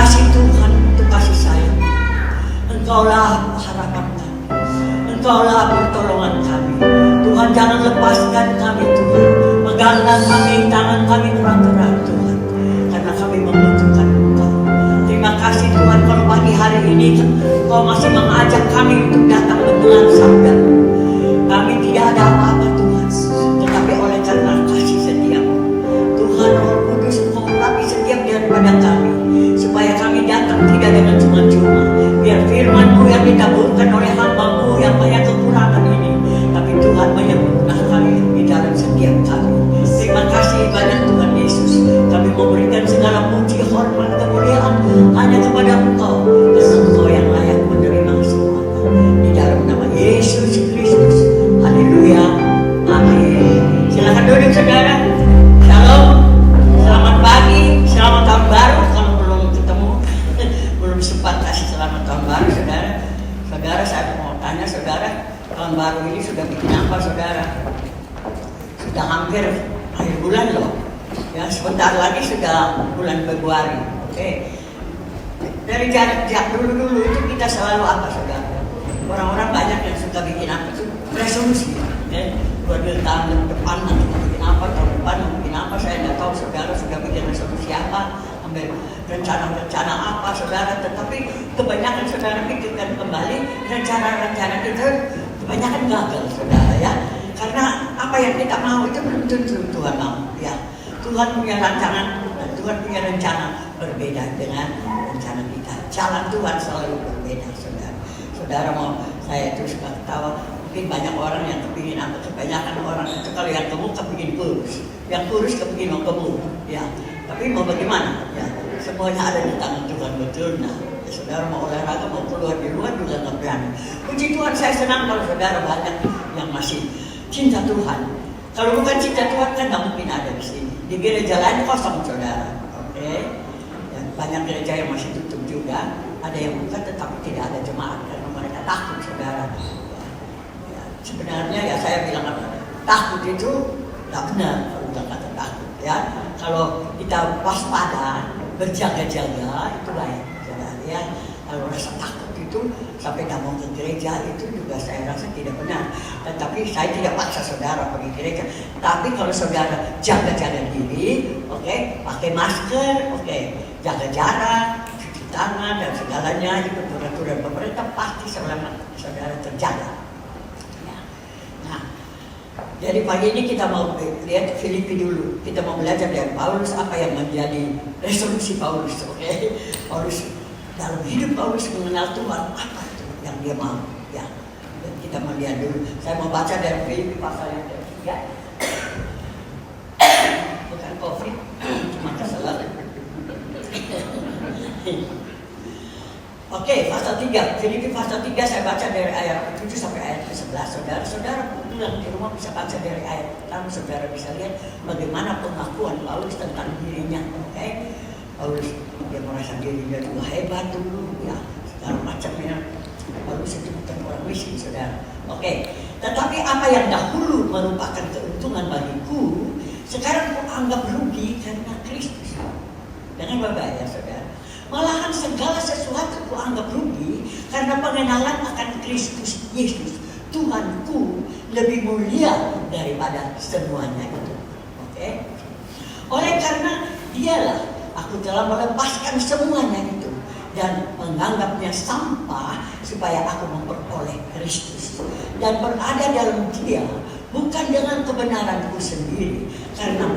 kasih Tuhan untuk kasih sayang. Engkaulah harapan kami, Engkaulah pertolongan kami. Tuhan, jangan lepaskan kami Tuhan. Peganglah kami, tangan kami erat-erat Tuhan, karena kami membutuhkan Engkau. Terima kasih Tuhan kalau pagi hari ini Engkau masih mengajak kami untuk datang dengan sabda. Kami tidak ada apa-apa Tuhan, tetapi oleh karena kasih setiamu Tuhan, Roh Kudus Engkau urapi setiap daripada kami, supaya kami datang tidak dengan cuma-cuma. Biar firman-Mu yang ditaburkan oleh hamba-Mu yang banyak kekurangan ini, tapi Tuhan menyempurnakan di dalam setiap kami. Terima kasih banyak Tuhan Yesus. Kami memberikan segala puji, hormat, kemuliaan hanya kepada Engkau, karena Engkau yang layak menerima semua. Di dalam nama Yesus Kristus. Haleluya. Amin. Silakan duduk saudara. Shalom. Selamat pagi. Selamat tahun baru. Kalau belum ketemu, belum sempat kasih selamat tahun baru saudara. Saudara, saya mau tanya saudara, tahun baru ini sudah bikin apa saudara? Sudah hampir akhir bulan loh. Ya, sebentar lagi sudah bulan Februari. Oke. Dari sejak dulu itu kita selalu apa saudara? Orang-orang banyak yang suka bikin apa tuh? Resolusi. Okay? Buat tahun depan nanti mau bikin apa, tahun depan mau bikin apa, saya tidak tahu saudara sudah bikin resolusi apa, ambil rencana-rencana apa saudara. Tetapi kebanyakan saudara pikirkan kembali, rencana-rencana kita kebanyakan gagal saudara ya. Karena apa yang kita mau itu belum tentu Tuhan mau ya. Tuhan punya rancangan dan Tuhan punya rencana berbeda dengan rencana kita. Jalan Tuhan selalu berbeda saudara. Saudara mau, saya itu suka ketawa, mungkin banyak orang yang kepingin apa, kebanyakan orang itu kalau yang gemuk kepingin kurus, yang kurus kepingin mau gemuk ya. Tapi mau bagaimana ya, semuanya ada di tangan Tuhan betul. Nah ya, saudara mau olahraga, mau keluar di luar juga nggak berani. Puji Tuhan, saya senang kalau saudara banyak yang masih cinta Tuhan. Kalau bukan cinta Tuhan kan nggak mungkin ada di sini. Di gereja lain kosong saudara. Oke. Ya, banyak gereja yang masih tutup juga. Ada yang buka tetapi tidak ada jemaat karena mereka takut saudara. Ya, sebenarnya ya saya bilang apa? Takut itu nggak benar kalau udah kata takut ya. Kalau kita waspada, berjaga-jaga itu baik saudara ya. Kalau rasa takut itu sampai nggak mau ke gereja itu juga saya rasa tidak benar. Tetapi saya tidak paksa saudara pergi gereja. Tapi kalau saudara jaga-jaga diri, oke, pakai masker, oke, jaga jarak, cuci tangan dan segalanya itu peraturan pemerintah pasti selama saudara terjaga. Ya. Nah, jadi pagi ini kita mau lihat Filipi dulu. Kita mau belajar dari Paulus apa yang menjadi resolusi Paulus, oke? Paulus dalam hidup Paulus mengenal Tuhan apa itu yang dia mau ya. Dan kita melihat dulu. Saya mau baca dari Filipi pasal yang ketiga. Bukan COVID, cuma kesalahan. Oke, pasal 3. Filipi pasal 3 saya baca dari ayat 7 sampai ayat 11. Saudara pulang di rumah bisa baca dari ayat pertama, saudara bisa lihat bagaimana pengakuan Paulus tentang dirinya, oke? Paulus dia merasa dirinya juga hebat dulu ya, segala macamnya. Paulus itu bukan orang miskin saudara. Oke. Tetapi apa yang dahulu merupakan keuntungan bagiku, sekarang aku anggap rugi karena Kristus. Jangan berbahaya saudara. Malahan segala sesuatu aku anggap rugi karena pengenalan akan Kristus Yesus Tuhanku lebih mulia daripada semuanya itu. Oke. Oleh karena dialah aku telah melepaskan semuanya itu dan menganggapnya sampah supaya aku memperoleh Kristus dan berada dalam Dia bukan dengan kebenaranku sendiri karena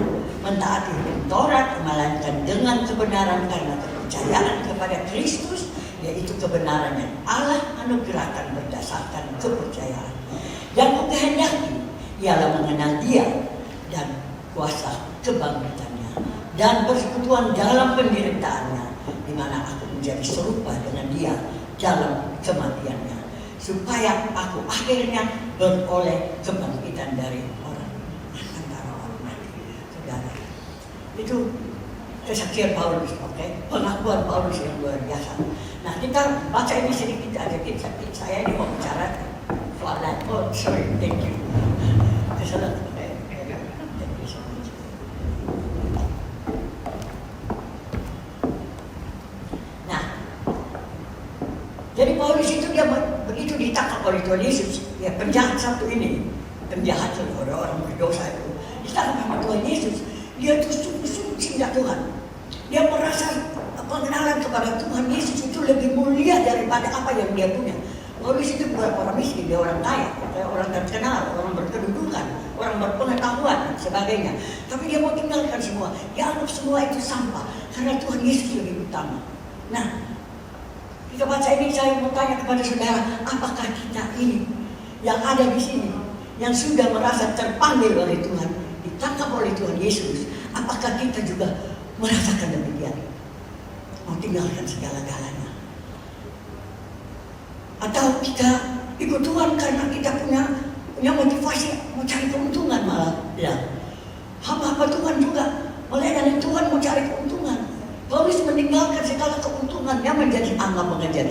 mentaati Taurat, melainkan dengan kebenaran karena kepercayaan kepada Kristus, yaitu kebenaran yang Allah anugerahkan berdasarkan kepercayaan. Yang kukehendaki ialah mengenal Dia dan kuasa kebangkitannya dan persekutuan dalam penderitaannya, di mana aku menjadi serupa dengan Dia dalam kematiannya, supaya aku akhirnya beroleh kebangkitan dari antara orang mati. Saudara, itu kesaksian Paulus, oke? Pengakuan Paulus yang luar biasa. Nah, kita baca ini sedikit aja. Saya ini mau bicara soal lain. Oh, sorry, thank you. Kesalahan. Jadi Paulus itu dia begitu ditangkap oleh Tuhan Yesus, ya penjahat satu ini, penjahat orang-orang berdosa itu, ditangkap sama Tuhan Yesus. Dia tuh sungguh-sungguh cinta Tuhan. Dia merasa pengenalan kepada Tuhan Yesus itu lebih mulia daripada apa yang dia punya. Paulus itu bukan orang miskin, dia orang kaya, orang terkenal, orang berkedudukan, orang berpengetahuan dan sebagainya. Tapi dia mau tinggalkan semua. Dia anggap semua itu sampah karena Tuhan Yesus lebih utama. Nah, kita baca ini, saya mau tanya kepada saudara, apakah kita ini yang ada di sini, yang sudah merasa terpanggil oleh Tuhan, ditangkap oleh Tuhan Yesus, apakah kita juga merasakan demikian? Mau tinggalkan segala-galanya? Atau kita ikut Tuhan karena kita punya motivasi mau cari keuntungan malah? Ya, hamba-hamba Tuhan juga melayani Tuhan mau cari keuntungan. Paulus meninggalkan segala keuntungannya menjadi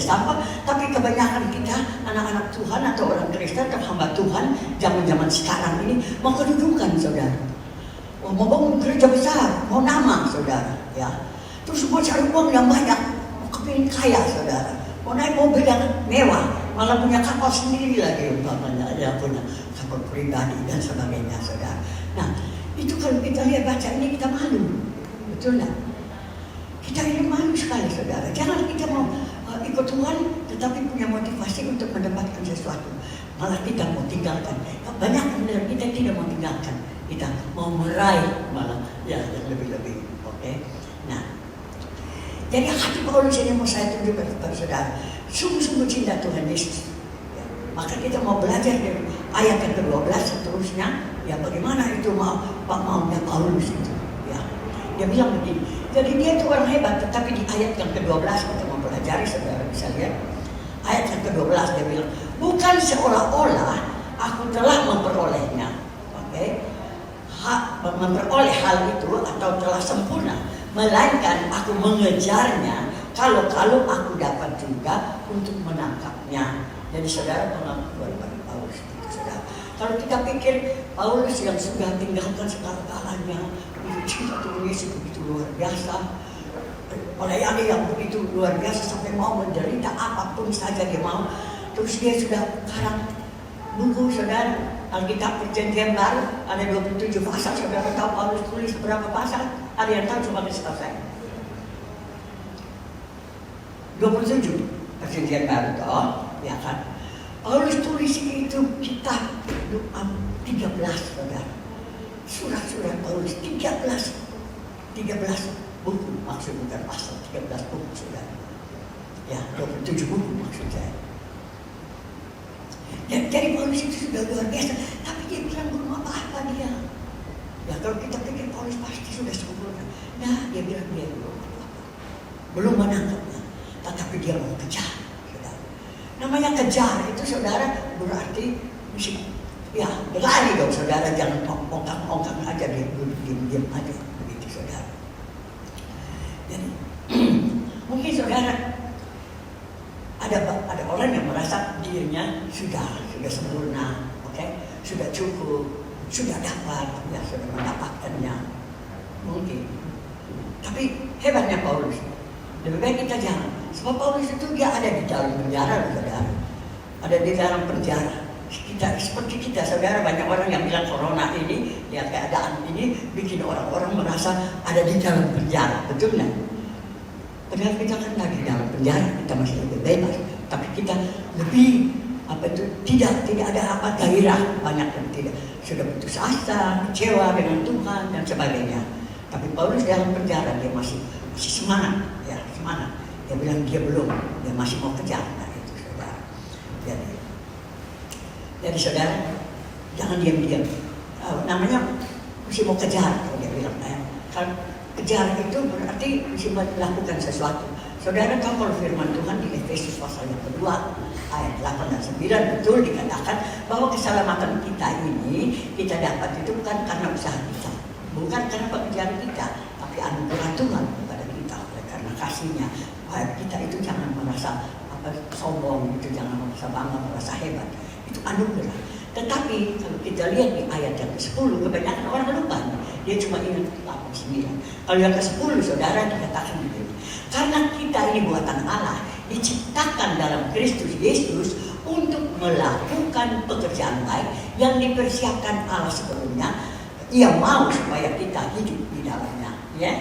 sampah, tapi kebanyakan kita anak-anak Tuhan atau orang Kristen atau hamba Tuhan zaman-zaman sekarang ini mau kedudukan, saudara. Mau bangun gereja besar, mau nama, saudara, ya. Terus mau cari uang yang banyak, mau kepingin kaya, saudara. Mau naik mobil yang mewah, malah punya kapal sendiri lagi, umpamanya, ya punya kapal pribadi dan sebagainya, saudara. Nah, itu kalau kita lihat baca ini kita malu, betul nggak? Kita ini malu sekali, saudara. Jangan kita mau ikut Tuhan, tetapi punya motivasi untuk mendapatkan sesuatu. Malah kita mau tinggalkan. Banyak dari kita tidak mau tinggalkan. Kita mau meraih malah ya yang lebih-lebih. Oke. Nah, jadi hati Paulus ini mau saya tunjukkan kepada saudara. Sungguh-sungguh cinta Tuhan Yesus. Ya. Maka kita mau belajar dari ayat yang ke-12 seterusnya. Ya bagaimana itu maunya Paulus itu. Ya. Dia bilang begini. Jadi dia itu orang hebat, tetapi di ayat yang ke-12 kita mau pelajari, saudara bisa lihat. Ayat yang ke-12 dia bilang, bukan seolah-olah aku telah memperolehnya. Oke. Memperoleh hal itu atau telah sempurna, melainkan aku mengejarnya kalau aku dapat juga untuk menangkapnya. Jadi saudara pengakuan bagi Paulus itu, saudara. Kalau kita pikir Paulus yang sudah tinggalkan segala-galanya, cinta Tuhan Yesus begitu luar biasa, melayani yang begitu luar biasa sampai mau menderita apapun saja dia mau, terus dia sudah sekarang buku, saudara. Alkitab Perjanjian Baru ada 27 pasal, saudara tahu Paulus tulis berapa pasal? Ada yang tahu, coba kasih tahu saya. 27 Perjanjian Baru toh, ya kan? Paulus tulis itu kitab 13, saudara. Surat-surat Paulus 13 buku, maksud bukan pasal, 13 buku, saudara. Ya, 27 buku maksud saya. Jadi Paulus itu sudah luar biasa, tapi dia bilang belum apa-apa dia. Ya kalau kita pikir Paulus pasti sudah sempurna, nah dia bilang dia belum apa-apa, belum menangkapnya, tetapi dia mau kejar, saudara. Namanya kejar itu, saudara, berarti mesti ya berlari dong, saudara, jangan ongkang-ongkang aja, dia diam aja, begitu, saudara. Jadi mungkin saudara ada orang yang merasa dirinya sudah sempurna, oke, sudah cukup, sudah dapat, ya sudah mendapatkannya, mungkin. Tapi hebatnya Paulus, lebih baik kita jangan. Sebab Paulus itu dia ada di dalam penjara, saudara, ada di dalam penjara. Kita seperti kita, saudara, banyak orang yang bilang corona ini, lihat keadaan ini bikin orang-orang merasa ada di dalam penjara, betul nggak? Padahal kita kan lagi dalam penjara, kita masih lebih bebas, tapi kita lebih tidak ada apa gairah, banyak yang tidak sudah putus asa, kecewa dengan Tuhan dan sebagainya. Tapi Paulus dalam penjara dia masih semangat, ya semangat. Dia bilang dia belum, dia masih mau kejar, nah itu, saudara. Jadi saudara jangan diam-diam. Namanya masih mau kejar, dia bilang. Kalau kejar itu berarti mesti melakukan sesuatu. Saudara tahu kalau firman Tuhan di Efesus pasal yang kedua ayat 8 dan 9 betul dikatakan bahwa keselamatan kita ini kita dapat itu bukan karena usaha kita, bukan karena pekerjaan kita, tapi anugerah Tuhan kepada kita oleh karena kasih-Nya. Kita itu jangan merasa sombong, itu jangan merasa bangga, merasa hebat. Itu anugerah. Tetapi kalau kita lihat di ayat yang ke-10, kebanyakan orang lupa. Dia cuma ingat 8-9. Kalau yang ke-10, saudara, dikatakan begini. Karena kita ini buatan Allah diciptakan dalam Kristus Yesus untuk melakukan pekerjaan baik yang dipersiapkan Allah sebelumnya. Ia mau supaya kita hidup di dalamnya, ya.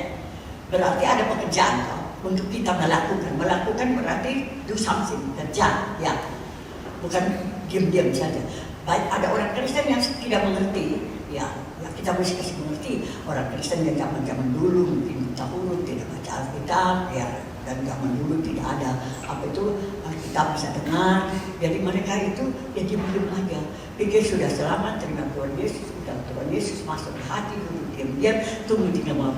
Berarti ada pekerjaan untuk kita melakukan. Melakukan berarti do something, kerja, ya. Bukan diam-diam saja. Baik, ada orang Kristen yang tidak mengerti, ya kita mesti kasih mengerti. Orang Kristen yang zaman dulu mungkin buta huruf, tidak baca Alkitab, ya, dan zaman dulu tidak ada apa itu Alkitab bisa dengar. Jadi mereka itu ya diam-diam aja. Pikir sudah selamat, terima Tuhan Yesus, sudah Tuhan Yesus masuk di hati, duduk diam-diam, tunggu tidak mau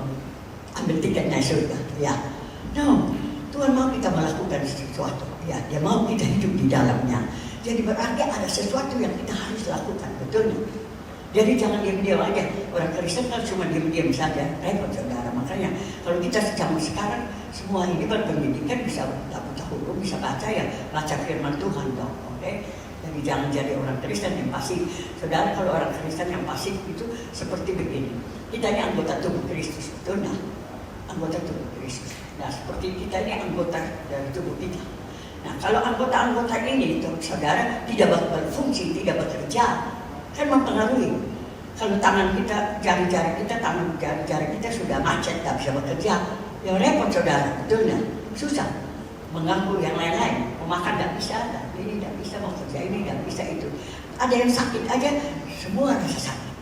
ambil tiketnya surga, ya. No, Tuhan mau kita melakukan sesuatu, ya. Dia mau kita hidup di dalamnya. Jadi berarti ada sesuatu yang kita harus lakukan, betul? Jadi jangan diam-diam aja. Orang Kristen kan cuma diam-diam saja, repot saudara. Makanya kalau kita zaman sekarang semua ini berpendidikan, bisa buta huruf, bisa baca, ya baca firman Tuhan dong, oke? Jadi jangan jadi orang Kristen yang pasif. Saudara, kalau orang Kristen yang pasif itu seperti begini. Kita ini anggota tubuh Kristus, betul nggak? Anggota tubuh Kristus. Nah, seperti kita ini anggota dari tubuh kita. Nah, kalau anggota-anggota ini, saudara, tidak berfungsi, tidak bekerja, kan mempengaruhi. Kalau tangan kita, jari-jari kita, tangan jari-jari kita sudah macet, tidak bisa bekerja, ya repot saudara, betul nggak? Susah, mengganggu yang lain-lain. Mau makan tidak bisa, ini tidak bisa, mau kerja ini tidak bisa itu. Ada yang sakit aja, semua rasa sakit.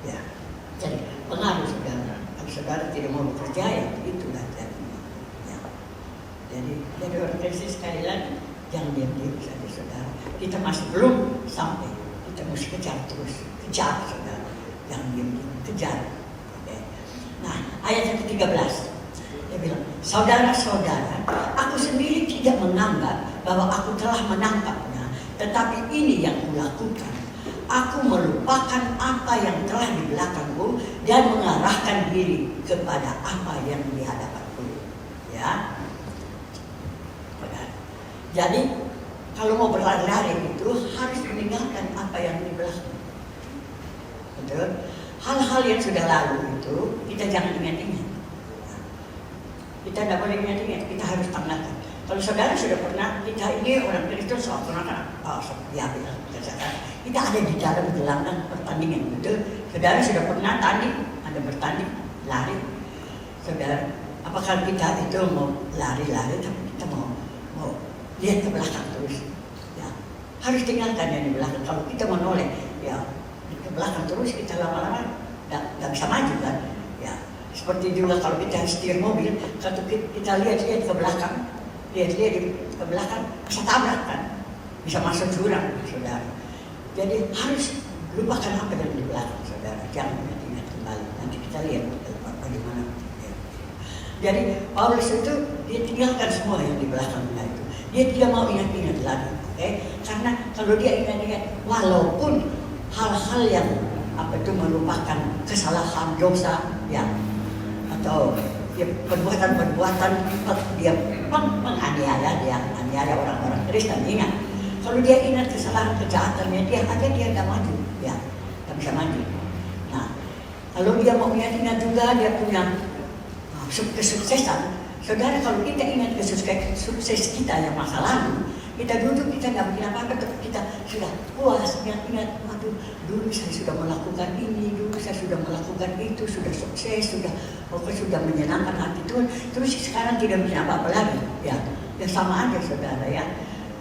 Ya, jadi pengaruh saudara. Kalau saudara tidak mau bekerja, ya itulah jadinya. Ya. Jadi orang Kristen sekali lagi, jangan diam-diam saja saudara. Kita masih belum sampai. Kita mesti kejar terus, kejar saudara, jangan diam-diam, kejar. Oke. Nah, ayat yang ke-13, dia bilang, saudara-saudara, aku sendiri tidak menganggap bahwa aku telah menangkapnya, tetapi ini yang kulakukan. Aku melupakan apa yang telah di belakangku dan mengarahkan diri kepada apa yang di hadapanku. Ya. Jadi kalau mau berlari-lari itu harus meninggalkan apa yang di belakang. Betul? Hal-hal yang sudah lalu itu kita jangan ingat-ingat. Kita tidak boleh ingat-ingat, kita harus tanggalkan. Kalau saudara sudah pernah, kita ini orang Kristen soal pernah kan? Ya, kita ada di dalam gelanggang pertandingan, betul? Saudara sudah pernah tanding, ada bertanding, lari. Saudara, apakah kita itu mau lari-lari, tapi kita mau lihat ke belakang terus, ya harus tinggalkan yang di belakang. Kalau kita menoleh, ya ke belakang terus, kita lama-lama nggak bisa maju kan, ya seperti juga kalau kita setir mobil, kalau kita lihat-lihat ke belakang, lihat-lihat ke belakang, bisa tabrak kan, bisa masuk jurang, saudara. Jadi harus lupakan apa yang di belakang, saudara, jangan ingat kembali. Nanti kita lihat bagaimana. Jadi Paulus itu dia tinggalkan semua yang di belakangnya itu. Dia tidak mau ingat-ingat lagi, karena kalau dia ingat-ingat, walaupun hal-hal yang apa itu merupakan kesalahan, dosa, ya, atau ya, perbuatan-perbuatan dia menganiaya, dia menganiaya orang-orang Kristen. Ingat, kalau dia ingat kesalahan kejahatannya dia tidak maju, ya, tidak bisa maju. Nah, kalau dia mau ingat-ingat juga dia punya kesuksesan. Saudara, kalau kita ingat sukses kita yang masa lalu, kita duduk, kita nggak bikin apa-apa, kita sudah puas, ingat-ingat, waduh, dulu saya sudah melakukan ini, dulu saya sudah melakukan itu, sudah sukses, sudah menyenangkan hati Tuhan, terus sekarang tidak bikin apa-apa lagi, ya sama aja saudara, ya.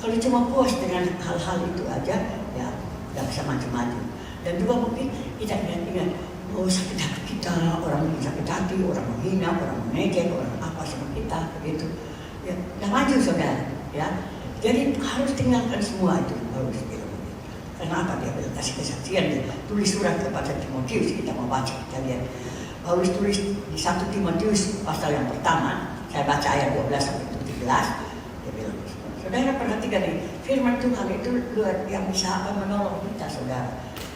Kalau cuma puas dengan hal-hal itu aja, ya nggak bisa maju-maju. Dan juga mungkin kita ingat-ingat, oh sakit hati kita, orang sakit hati, orang menghina, orang mengejek, orang apa sama kita, begitu. Ya, dah maju saudara, ya. Jadi harus tinggalkan semua itu, harus bilang. Kenapa dia bilang kasih kesaksian? Dia tulis surat kepada Timotius, kita mau baca, kita lihat. Paulus tulis di 1 Timotius pasal yang pertama, saya baca ayat 12 sampai 17. Dia bilang, saudara perhatikan nih, firman Tuhan itu luar yang bisa menolong kita, saudara.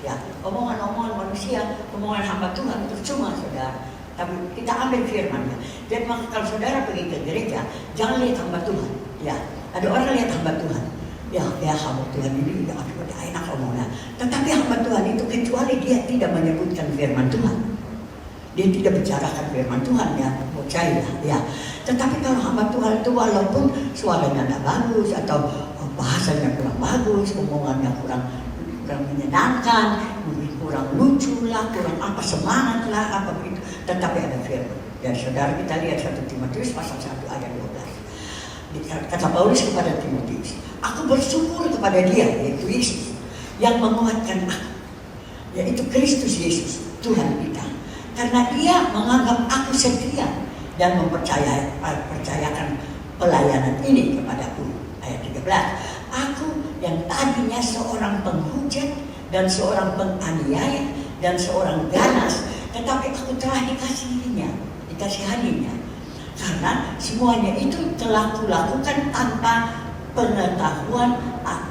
Ya, omongan-omongan manusia, omongan hamba Tuhan itu cuma saudara. Tapi kita ambil firman-Nya. Dan kalau saudara pergi ke gereja, jangan lihat hamba Tuhan. Ya, ada orang lihat hamba Tuhan. Ya hamba Tuhan ini udah enak omongnya. Tetapi hamba Tuhan itu kecuali dia tidak menyebutkan firman Tuhan, Dia tidak bicarakan firman Tuhan, ya, percayalah, ya. Tetapi kalau hamba Tuhan itu walaupun suaranya tidak bagus atau bahasanya kurang bagus, omongannya kurang menyenangkan, mungkin kurang lucu lah, kurang apa semangat lah, apa begitu, tetapi ada firman. Dan saudara kita lihat 1 Timotius pasal 1 ayat 12. Kata Paulus kepada Timotius, aku bersyukur kepada Dia, yaitu Yesus, yang menguatkan aku, yaitu Kristus Yesus, Tuhan kita. Karena Dia menganggap aku setia dan mempercayakan pelayanan ini kepadaku. Ayat 13. Aku yang tadinya seorang penghujat dan seorang penganiaya dan seorang ganas, tetapi aku telah dikasihaninya. Karena semuanya itu telah kulakukan tanpa pengetahuan,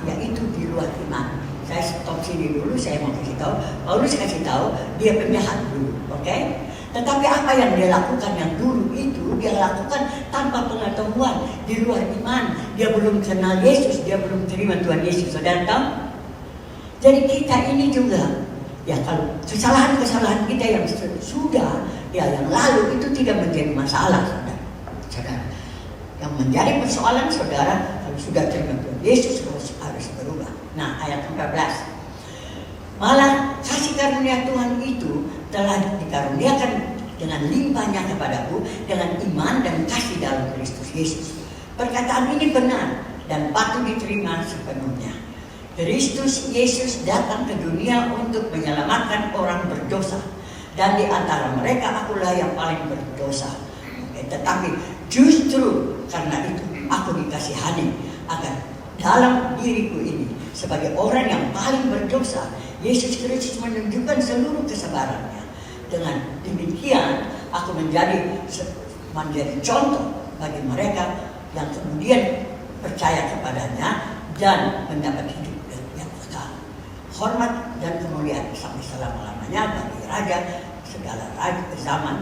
yaitu di luar iman. Saya stop sini dulu, saya mau kasih tahu. Paulus kasih tahu dia penjahat dulu, oke? Tetapi apa yang dia lakukan yang dulu itu dia lakukan tanpa pengetahuan, di luar iman. Dia belum kenal Yesus, dia belum terima Tuhan Yesus. Saudara tahu? Jadi kita ini juga, ya kalau kesalahan kita yang sudah, ya yang lalu itu tidak menjadi masalah, saudara. Yang menjadi persoalan saudara kalau sudah terima Tuhan Yesus harus berubah. Nah, ayat 14. Malah kasih karunia Tuhan itu telah dikaruniakan dengan limpahnya kepadaku dengan iman dan kasih dalam Kristus Yesus. Perkataan ini benar dan patut diterima sepenuhnya. Kristus Yesus datang ke dunia untuk menyelamatkan orang berdosa, dan di antara mereka akulah yang paling berdosa. Tetapi justru karena itu aku dikasihani agar dalam diriku ini sebagai orang yang paling berdosa, Yesus Kristus menunjukkan seluruh kesabarannya. Dengan demikian aku menjadi contoh bagi mereka yang kemudian percaya kepadanya dan mendapat hidup yang kekal. Hormat dan kemuliaan sampai selama-lamanya bagi Raja segala raja zaman,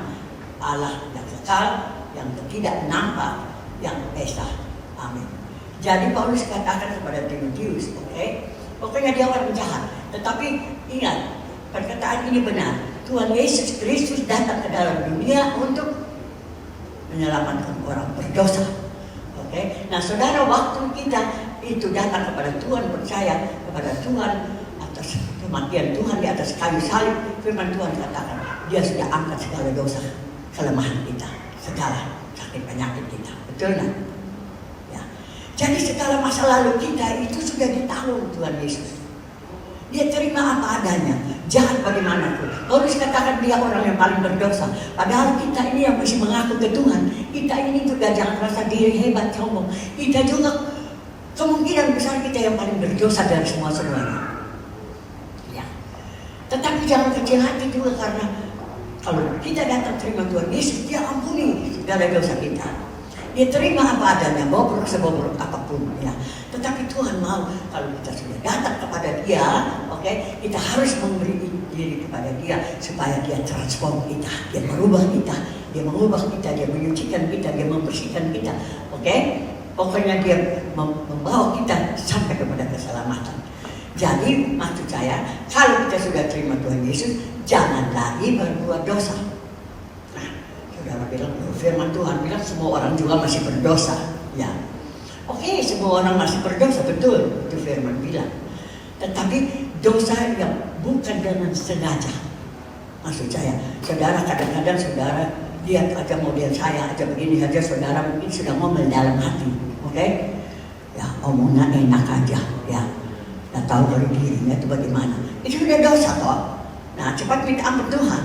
Allah yang kekal, yang tidak nampak, yang esa. Amin. Jadi Paulus katakan kepada Timotius, pokoknya dia orang jahat, tetapi ingat, perkataan ini benar. Tuhan Yesus Kristus datang ke dalam dunia untuk menyelamatkan orang berdosa. Nah saudara, waktu kita itu datang kepada Tuhan, percaya kepada Tuhan atas kematian Tuhan di atas kayu salib, firman Tuhan katakan, Dia sudah angkat segala dosa, kelemahan kita, segala sakit penyakit kita. Betul kan? Jadi segala masa lalu kita itu sudah ditanggung Tuhan Yesus. Dia terima apa adanya, jahat bagaimanapun. Paulus katakan dia orang yang paling berdosa. Padahal kita ini yang masih mengaku ke Tuhan, kita ini juga jangan merasa diri hebat, sombong. Kita juga kemungkinan besar kita yang paling berdosa dari semuanya. Ya. Tetapi jangan kecil hati juga, karena kalau kita datang terima Tuhan Yesus, Dia ampuni segala dosa kita. Dia terima apa adanya, bobrok sebobrok apapun, ya. Tetapi Tuhan mau kalau kita sudah datang kepada Dia, kita harus memberi diri kepada Dia supaya Dia transform kita, Dia merubah kita, Dia mengubah kita, Dia menyucikan kita, Dia membersihkan kita, Pokoknya Dia membawa kita sampai kepada keselamatan. Jadi maksud saya, kalau kita sudah terima Tuhan Yesus, jangan lagi berbuat dosa. Saudara bilang, firman Tuhan bilang semua orang juga masih berdosa, ya. Semua orang masih berdosa, betul, itu firman bilang. Tetapi dosa yang bukan dengan sengaja. Maksud saya, saudara kadang-kadang saudara lihat aja model saya aja begini saja, saudara mungkin sudah ngomel dalam hati, ya omongnya enak aja, ya. Nggak tahu dari dirinya itu bagaimana. Itu sudah dosa kok. Nah, cepat minta ampun Tuhan,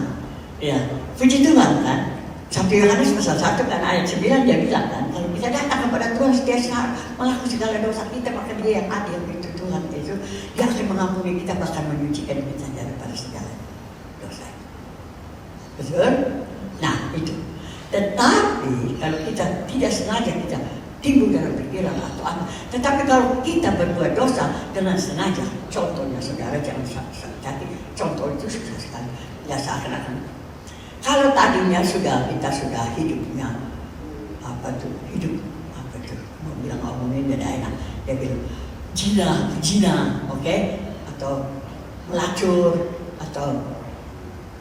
ya. Puji Tuhan kan. 1 Yohanes pasal 1 kan ayat 9 dia bilang kan, kalau kita datang kepada Tuhan setiap saat mengaku segala dosa kita, maka Dia yang adil, itu Tuhan itu, Dia akan mengampuni kita, bahkan menyucikan kita daripada segala dosa. Betul? Nah itu. Tetapi kalau kita tidak sengaja, kita timbul dalam pikiran atau apa. Tetapi kalau kita berbuat dosa dengan sengaja, contohnya saudara jangan sakit, contoh itu susah sekali. Ya seakan-akan kalau tadinya kita sudah hidupnya mau bilang ngomongin tidak enak, dia bilang zina, atau melacur, atau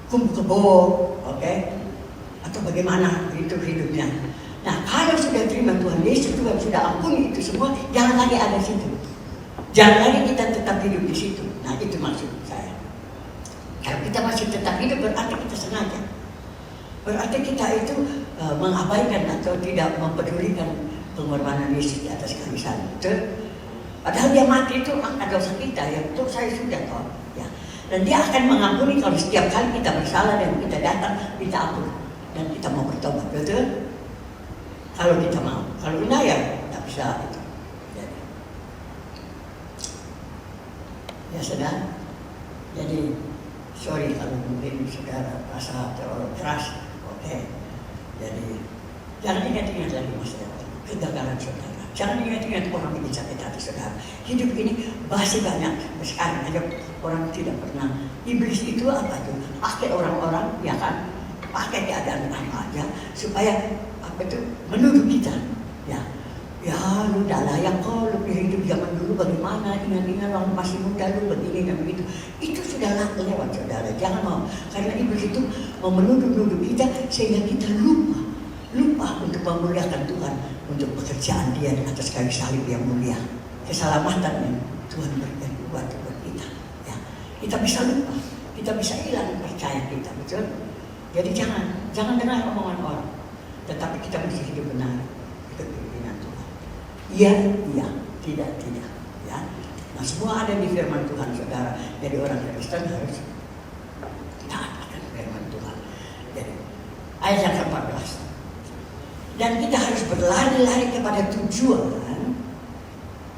kumpul kebo, oke? Atau bagaimana itu hidupnya. Nah, kalau sudah terima Tuhan Yesus, Tuhan sudah ampuni itu semua, jangan lagi ada situ. Jangan lagi kita tetap hidup di situ. Nah, itu maksud saya. Kalau kita masih tetap hidup, berarti kita sengaja. Berarti kita itu mengabaikan atau tidak mempedulikan pengorbanan Yesus di atas kayu salib. Padahal dia mati itu angkat dosa kita, ya betul saya sudah tahu. Ya. Dan dia akan mengampuni kalau setiap kali kita bersalah dan kita datang, kita ampun. Dan kita mau bertobat, betul? Kalau kita mau, kalau enggak ya tidak bisa itu. Ya saudara, jadi sorry kalau mungkin saudara rasa terlalu keras, oke. Jadi jangan ingat-ingat lagi masa depan, kegagalan saudara. Jangan ingat-ingat orang bikin sakit hati saudara. Hidup ini masih banyak. Sekarang aja orang tidak pernah. Iblis itu apa tuh? Pakai orang-orang, ya kan? Pakai keadaan apa aja supaya itu menuduh kita, ya lu udah layak kok, lu hidup zaman dulu bagaimana, ingat-ingat waktu masih muda lu begini dan begitu. Itu sudah lewat saudara, jangan mau, karena iblis itu mau menuduh-nuduh kita sehingga kita lupa untuk memuliakan Tuhan, untuk pekerjaan dia di atas kayu salib yang mulia, keselamatan yang Tuhan berikan buat kita. Ya, kita bisa lupa, kita bisa hilang percaya kita, betul? Jadi jangan dengar omongan orang. Tetapi kita mesti hidup benar, hidup pimpinan Tuhan. Iya, tidak. Ya. Nah, semua ada di firman Tuhan, saudara. Jadi orang Kristen harus taat akan firman Tuhan. Jadi ayat yang ke-14. Dan kita harus berlari-lari kepada tujuan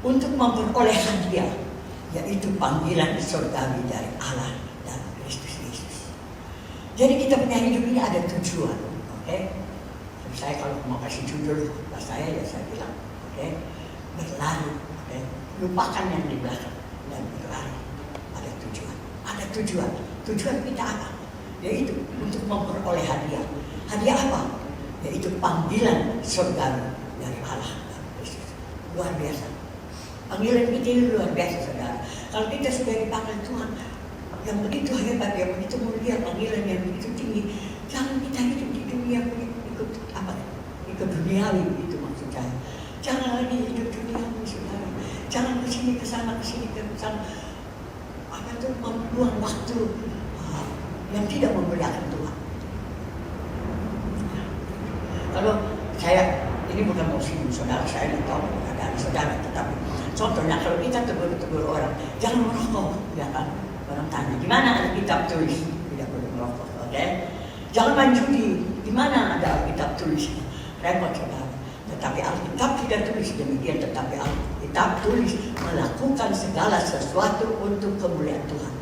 untuk memperoleh hadiah, yaitu panggilan surgawi dari Allah dan Kristus Yesus. Jadi kita punya hidup ini ada tujuan, oke? Saya kalau mau kasih judul pas saya ya saya bilang, oke, berlari, oke, lupakan yang di belakang dan berlari. Ada tujuan. Tujuan kita apa? Yaitu untuk memperoleh hadiah. Hadiah apa? Yaitu panggilan surgawi dari Allah dan Kristus. Luar biasa. Panggilan kita ini luar biasa, saudara. Kalau kita sudah dipanggil Tuhan yang begitu hebat, yang begitu mulia, panggilan yang begitu tinggi, jangan kita hidup di dunia ikut duniawi, itu maksud saya. Jangan lagi hidup duniawi, saudara. Jangan kesini kesana apa itu membuang waktu yang tidak memuliakan Tuhan. Kalau saya ini bukan mau singgung saudara, saya tidak tahu keadaan saudara, tetapi contohnya kalau kita tegur orang, jangan merokok, ya kan? Orang tanya, di mana ada kitab tulis tidak boleh merokok, oke? Jangan main judi, di mana ada kitab tulisnya? Repot saudara. Tetapi Alkitab tidak tulis demikian, tetapi Alkitab tulis melakukan segala sesuatu untuk kemuliaan Tuhan.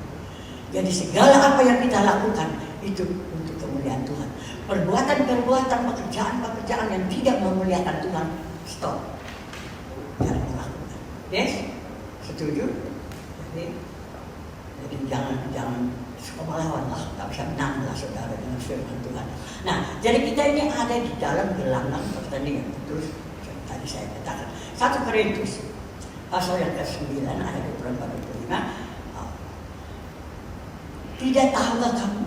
Jadi segala apa yang kita lakukan itu untuk kemuliaan Tuhan. Perbuatan-perbuatan, pekerjaan-pekerjaan yang tidak memuliakan Tuhan, stop. Jangan melakukan. Yes? Setuju? Jadi jangan suka melawan lah, tak bisa menang lah saudara dengan firman Tuhan. Nah, jadi kita ini ada di dalam gelanggang pertandingan. Terus tadi saya katakan 1 Korintus pasal yang ke-9 ayat 24-25. Tidak tahukah kamu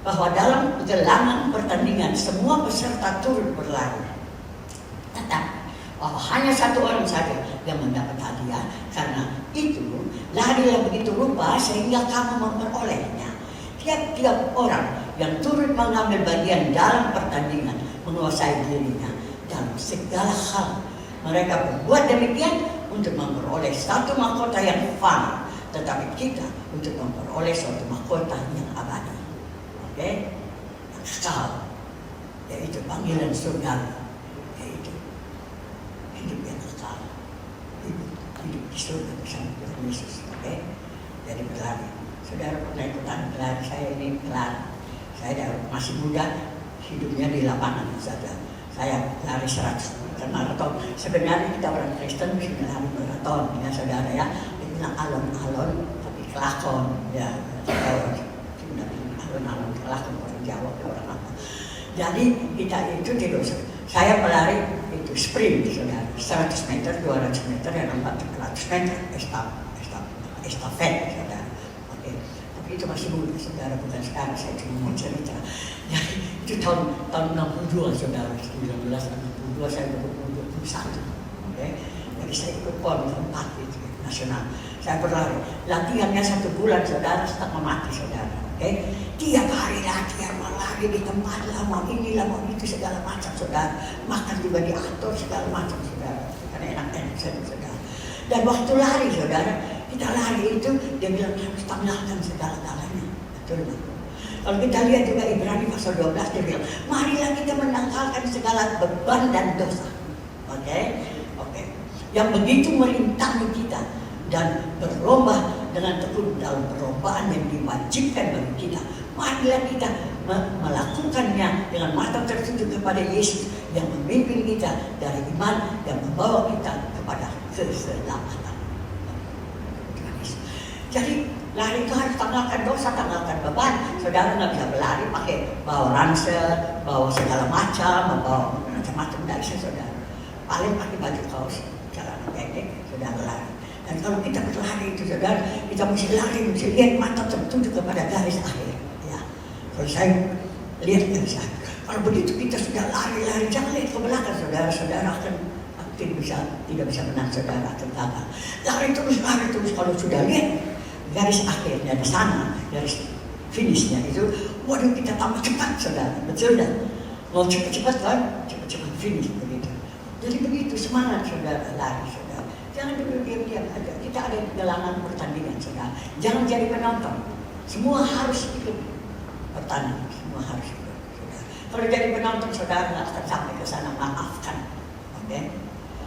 bahwa dalam gelanggang pertandingan semua peserta turut berlari, tetapi hanya satu orang saja yang mendapat hadiah. Karena itu larilah begitu rupa sehingga kamu memperolehnya. Tiap-tiap orang yang turut mengambil bagian dalam pertandingan menguasai dirinya dalam segala hal. Mereka berbuat demikian untuk memperoleh satu mahkota yang fana, tetapi kita untuk memperoleh suatu mahkota yang abadi. Oke? Yang kekal, yaitu panggilan surgawi, yaitu hidup yang kekal, hidup di surga bersama Tuhan Yesus. Oke? Jadi berlari. Saudara pernah ikutan berlari, saya ini berlari. Saya masih muda, hidupnya di lapangan saja. Saya lari 100 meter maraton. Sebenarnya kita orang Kristen bisa lari maraton, ya saudara ya. Dibilang alon-alon, tapi kelakon, ya. Alon-alon kelakon orang Jawa, orang apa. Jadi kita itu tidak. Saya pelari itu sprint, saudara. 100 meter, 200 meter, dan 400 meter estafet, saudara. Oke. Tapi itu masih muda saudara, bukan sekarang. Saya cuma mau cerita. Jadi itu tahun 62 saudara, 1962 saya berumur 21. Okay? Jadi saya ikut PON keempat itu nasional. Saya berlari. Latihannya 1 bulan saudara, setengah mati saudara. Okay? Tiap hari latihan lari di tempat lama ini lama itu segala macam saudara. Makan juga diatur segala macam saudara. Karena enak-enak saudara. Dan waktu lari saudara, kita lari itu dia bilang harus tanggalkan segala-galanya. Betul tak? Kalau kita lihat juga Ibrani pasal 12 dia bilang, marilah kita menanggalkan segala beban dan dosa. Oke? Yang begitu merintangi kita dan berlomba dengan tekun dalam perlombaan yang diwajibkan bagi kita. Marilah kita melakukannya dengan mata tertuju kepada Yesus yang memimpin kita dari iman yang membawa kita kepada keselamatan. Jadi lari itu harus tanggalkan dosa, tanggalkan beban. Saudara nggak bisa berlari pakai bawa ransel, bawa segala macam, bawa macam-macam dari saudara. Paling pakai baju kaos, jalan pendek, saudara lari. Dan kalau kita berlari itu saudara, kita mesti lari, mesti lihat mata tertuju kepada garis akhir. Ya, kalau saya lihat garis akhir. Kalau begitu kita sudah lari-lari, jangan lihat ke belakang saudara akan tidak bisa menang, saudara akan gagal. Lari terus. Kalau sudah lihat garis akhirnya di sana, garis finishnya itu, waduh kita tambah cepat saudara, betul dah. Mau cepat-cepat kan, cepat-cepat finish begitu. Jadi begitu semangat saudara lari saudara. Jangan dulu diam-diam aja. Kita ada gelangan pertandingan saudara. Jangan jadi penonton. Semua harus ikut pertandingan, semua harus ikut. Saudara. Kalau jadi penonton saudara nggak akan sampai ke sana, maafkan. Oke?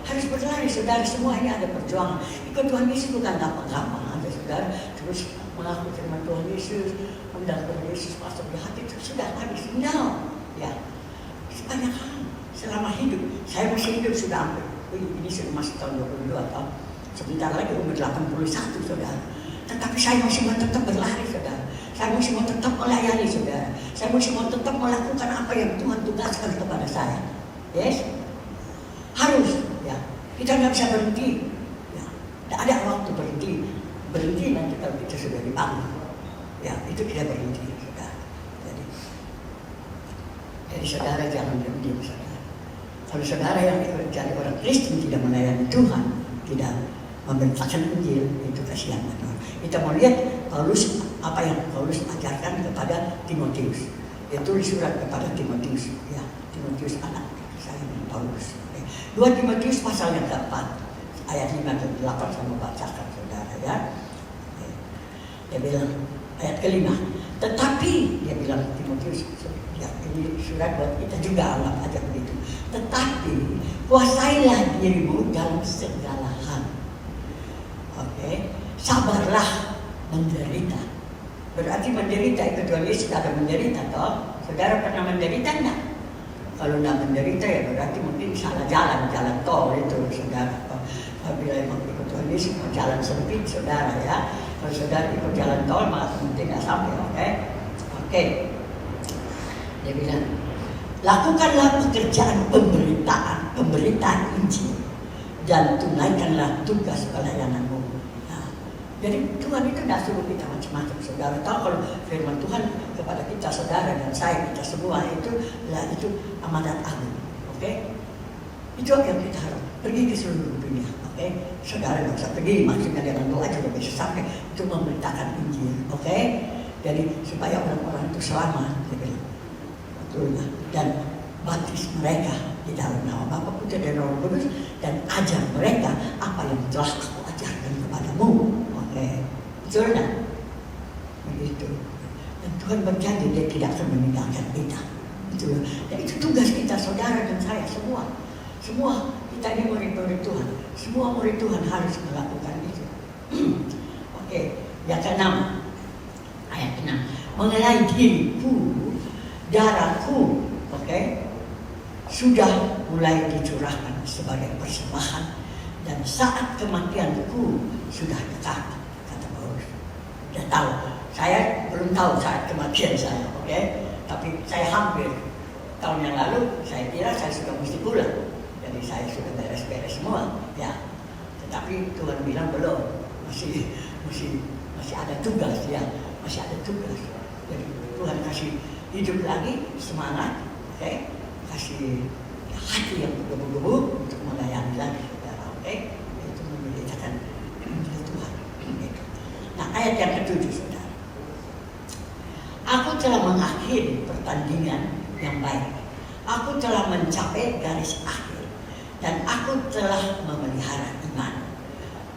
Harus berlari saudara, semua ini ada perjuangan. Ikut Tuhan Yesus bukan gampang-gampang. Saudara, terus mengaku firman Tuhan Yesus, undang Tuhan Yesus masuk di hati itu sudah habis. No, ya, banyak hal selama hidup. Saya masih hidup sudah hampir, ini sudah masuk tahun 22 tahun. Sebentar lagi umur 81 saudara. Tetapi saya masih mau tetap berlari saudara. Saya masih mau tetap melayani saudara. Saya masih mau tetap melakukan apa yang Tuhan tugaskan kepada saya. Yes, harus. Ya, kita nggak bisa berhenti. Ya, tidak ada waktu berhenti nanti kalau kita sudah dipanggil, ya itu tidak berhenti saudara. Jadi saudara jangan diam-diam saudara. Kalau saudara yang jadi orang Kristen tidak melayani Tuhan, tidak memberitakan Injil, itu kasihan benar. Kita mau lihat Paulus apa yang Paulus ajarkan kepada Timotius. Dia tulis surat kepada Timotius, ya Timotius anak saya Paulus. 2 Timotius pasal yang keempat ayat 5 dan 8 saya membacakan saudara ya. Dia bilang ayat kelima, tetapi dia bilang Timotius, ya ini surat buat kita juga anggap aja begitu. Tetapi kuasailah dirimu dalam segala hal. Oke, sabarlah menderita. Berarti menderita itu Tuhan Yesus ada menderita toh. Saudara pernah menderita enggak? Kalau enggak menderita ya berarti mungkin salah jalan tol itu saudara. Bila memang ikut Tuhan Yesus jalan sempit saudara ya. Kalau saudara ikut jalan tol maka mungkin tidak sampai, oke. Dia bilang, lakukanlah pekerjaan pemberitaan Injil dan tunaikanlah tugas pelayananmu. Nah, jadi Tuhan itu tidak suruh kita macam-macam saudara. Tahu kalau firman Tuhan kepada kita saudara dan saya kita semua itu amanat agung, oke? Itu yang kita harus pergi ke seluruh dunia. Saudara tidak usah pergi, maksudnya dengan doa juga bisa sampai itu memberitakan Injil, Jadi supaya orang-orang itu selamat, betul, dan baptis mereka di dalam nama Bapa, Putra dan Roh Kudus dan ajar mereka apa yang telah aku ajarkan kepadamu, betul tak? Begitu. Dan Tuhan berjanji dia tidak akan meninggalkan kita, betul. Dan itu tugas kita, saudara dan saya semua. Kita ini murid-murid Tuhan. Semua murid Tuhan harus melakukan itu. Yang ke-6, ayat 6. Mengenai diriku, darahku, sudah mulai dicurahkan sebagai persembahan dan saat kematianku sudah dekat, kata Paulus. Dia tahu. Saya belum tahu saat kematian saya, tapi saya hampir tahun yang lalu saya kira saya sudah mesti pulang. Jadi saya sudah beres-beres semua, ya. Tetapi Tuhan bilang belum, masih ada tugas, ya. masih ada tugas. Jadi Tuhan kasih hidup lagi, semangat, kasih hati yang bergebu-gebu untuk melayani lagi, saudara. Itu memberitakan Tuhan. Nah, ayat yang ketujuh, saudara. Aku telah mengakhiri pertandingan yang baik. Aku telah mencapai garis akhir. Dan aku telah memelihara iman.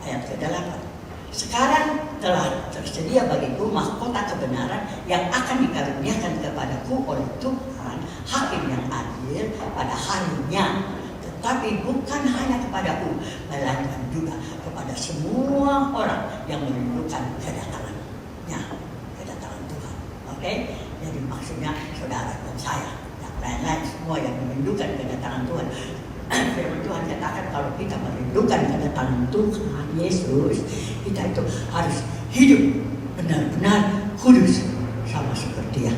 Ayat ke-8. Sekarang telah tersedia bagiku mahkota kebenaran yang akan dikaruniakan kepadaku oleh Tuhan, hakim yang adil pada harinya. Tetapi bukan hanya kepadaku, melainkan juga kepada semua orang yang merindukan kedatangannya, kedatangan Tuhan. Jadi maksudnya saudara dan saya, dan lain-lain semua yang merindukan kedatangan Tuhan. Firman Tuhan katakan kalau kita merindukan kedatangan Tuhan Yesus, kita itu harus hidup benar-benar kudus sama seperti dia.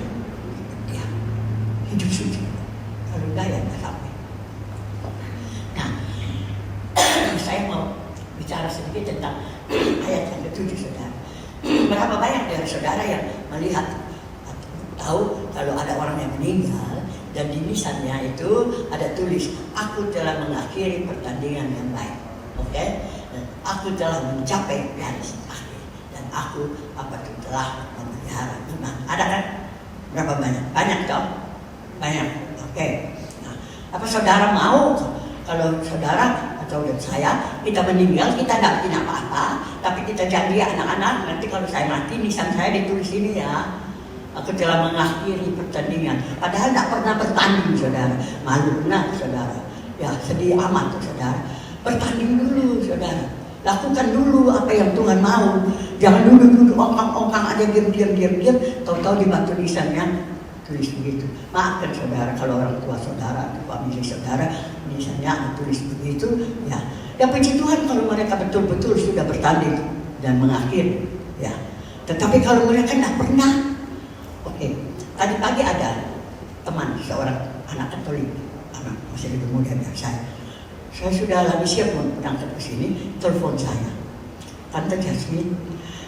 Hidup suci. Kalau enggak ya enggak sampai. Nah, saya mau bicara sedikit tentang ayat yang ketujuh, saudara. Berapa banyak dari saudara yang melihat atau tahu kalau ada orang yang meninggal dan di nisannya itu ada tulis, aku telah mengakhiri pertandingan yang baik. Dan aku telah mencapai garis akhir. Dan aku telah memelihara iman. Ada kan? Berapa banyak? Banyak toh? Banyak. Nah, apa saudara mau kalau saudara atau saya kita meninggal, kita tidak punya apa-apa, tapi kita janji anak-anak nanti kalau saya mati nisan saya ditulis ini ya. Aku telah mengakhiri pertandingan. Padahal tidak pernah bertanding, saudara. Malu benar, saudara. Ya, sedih amat, saudara. Bertanding dulu, saudara. Lakukan dulu apa yang Tuhan mau. Jangan dulu ongkang-ongkang aja diam. Tahu-tahu di batu nisannya tulis begitu. Maafkan saudara kalau orang tua saudara, famili saudara, nisannya tulis begitu. Ya puji Tuhan kalau mereka betul-betul sudah bertanding dan mengakhiri. Ya. Tetapi kalau mereka tidak pernah. Tadi pagi ada teman seorang anak Katolik, anak masih lebih muda dari saya. Saya sudah lagi siap mau berangkat ke sini, telepon saya, Tante Jasmine,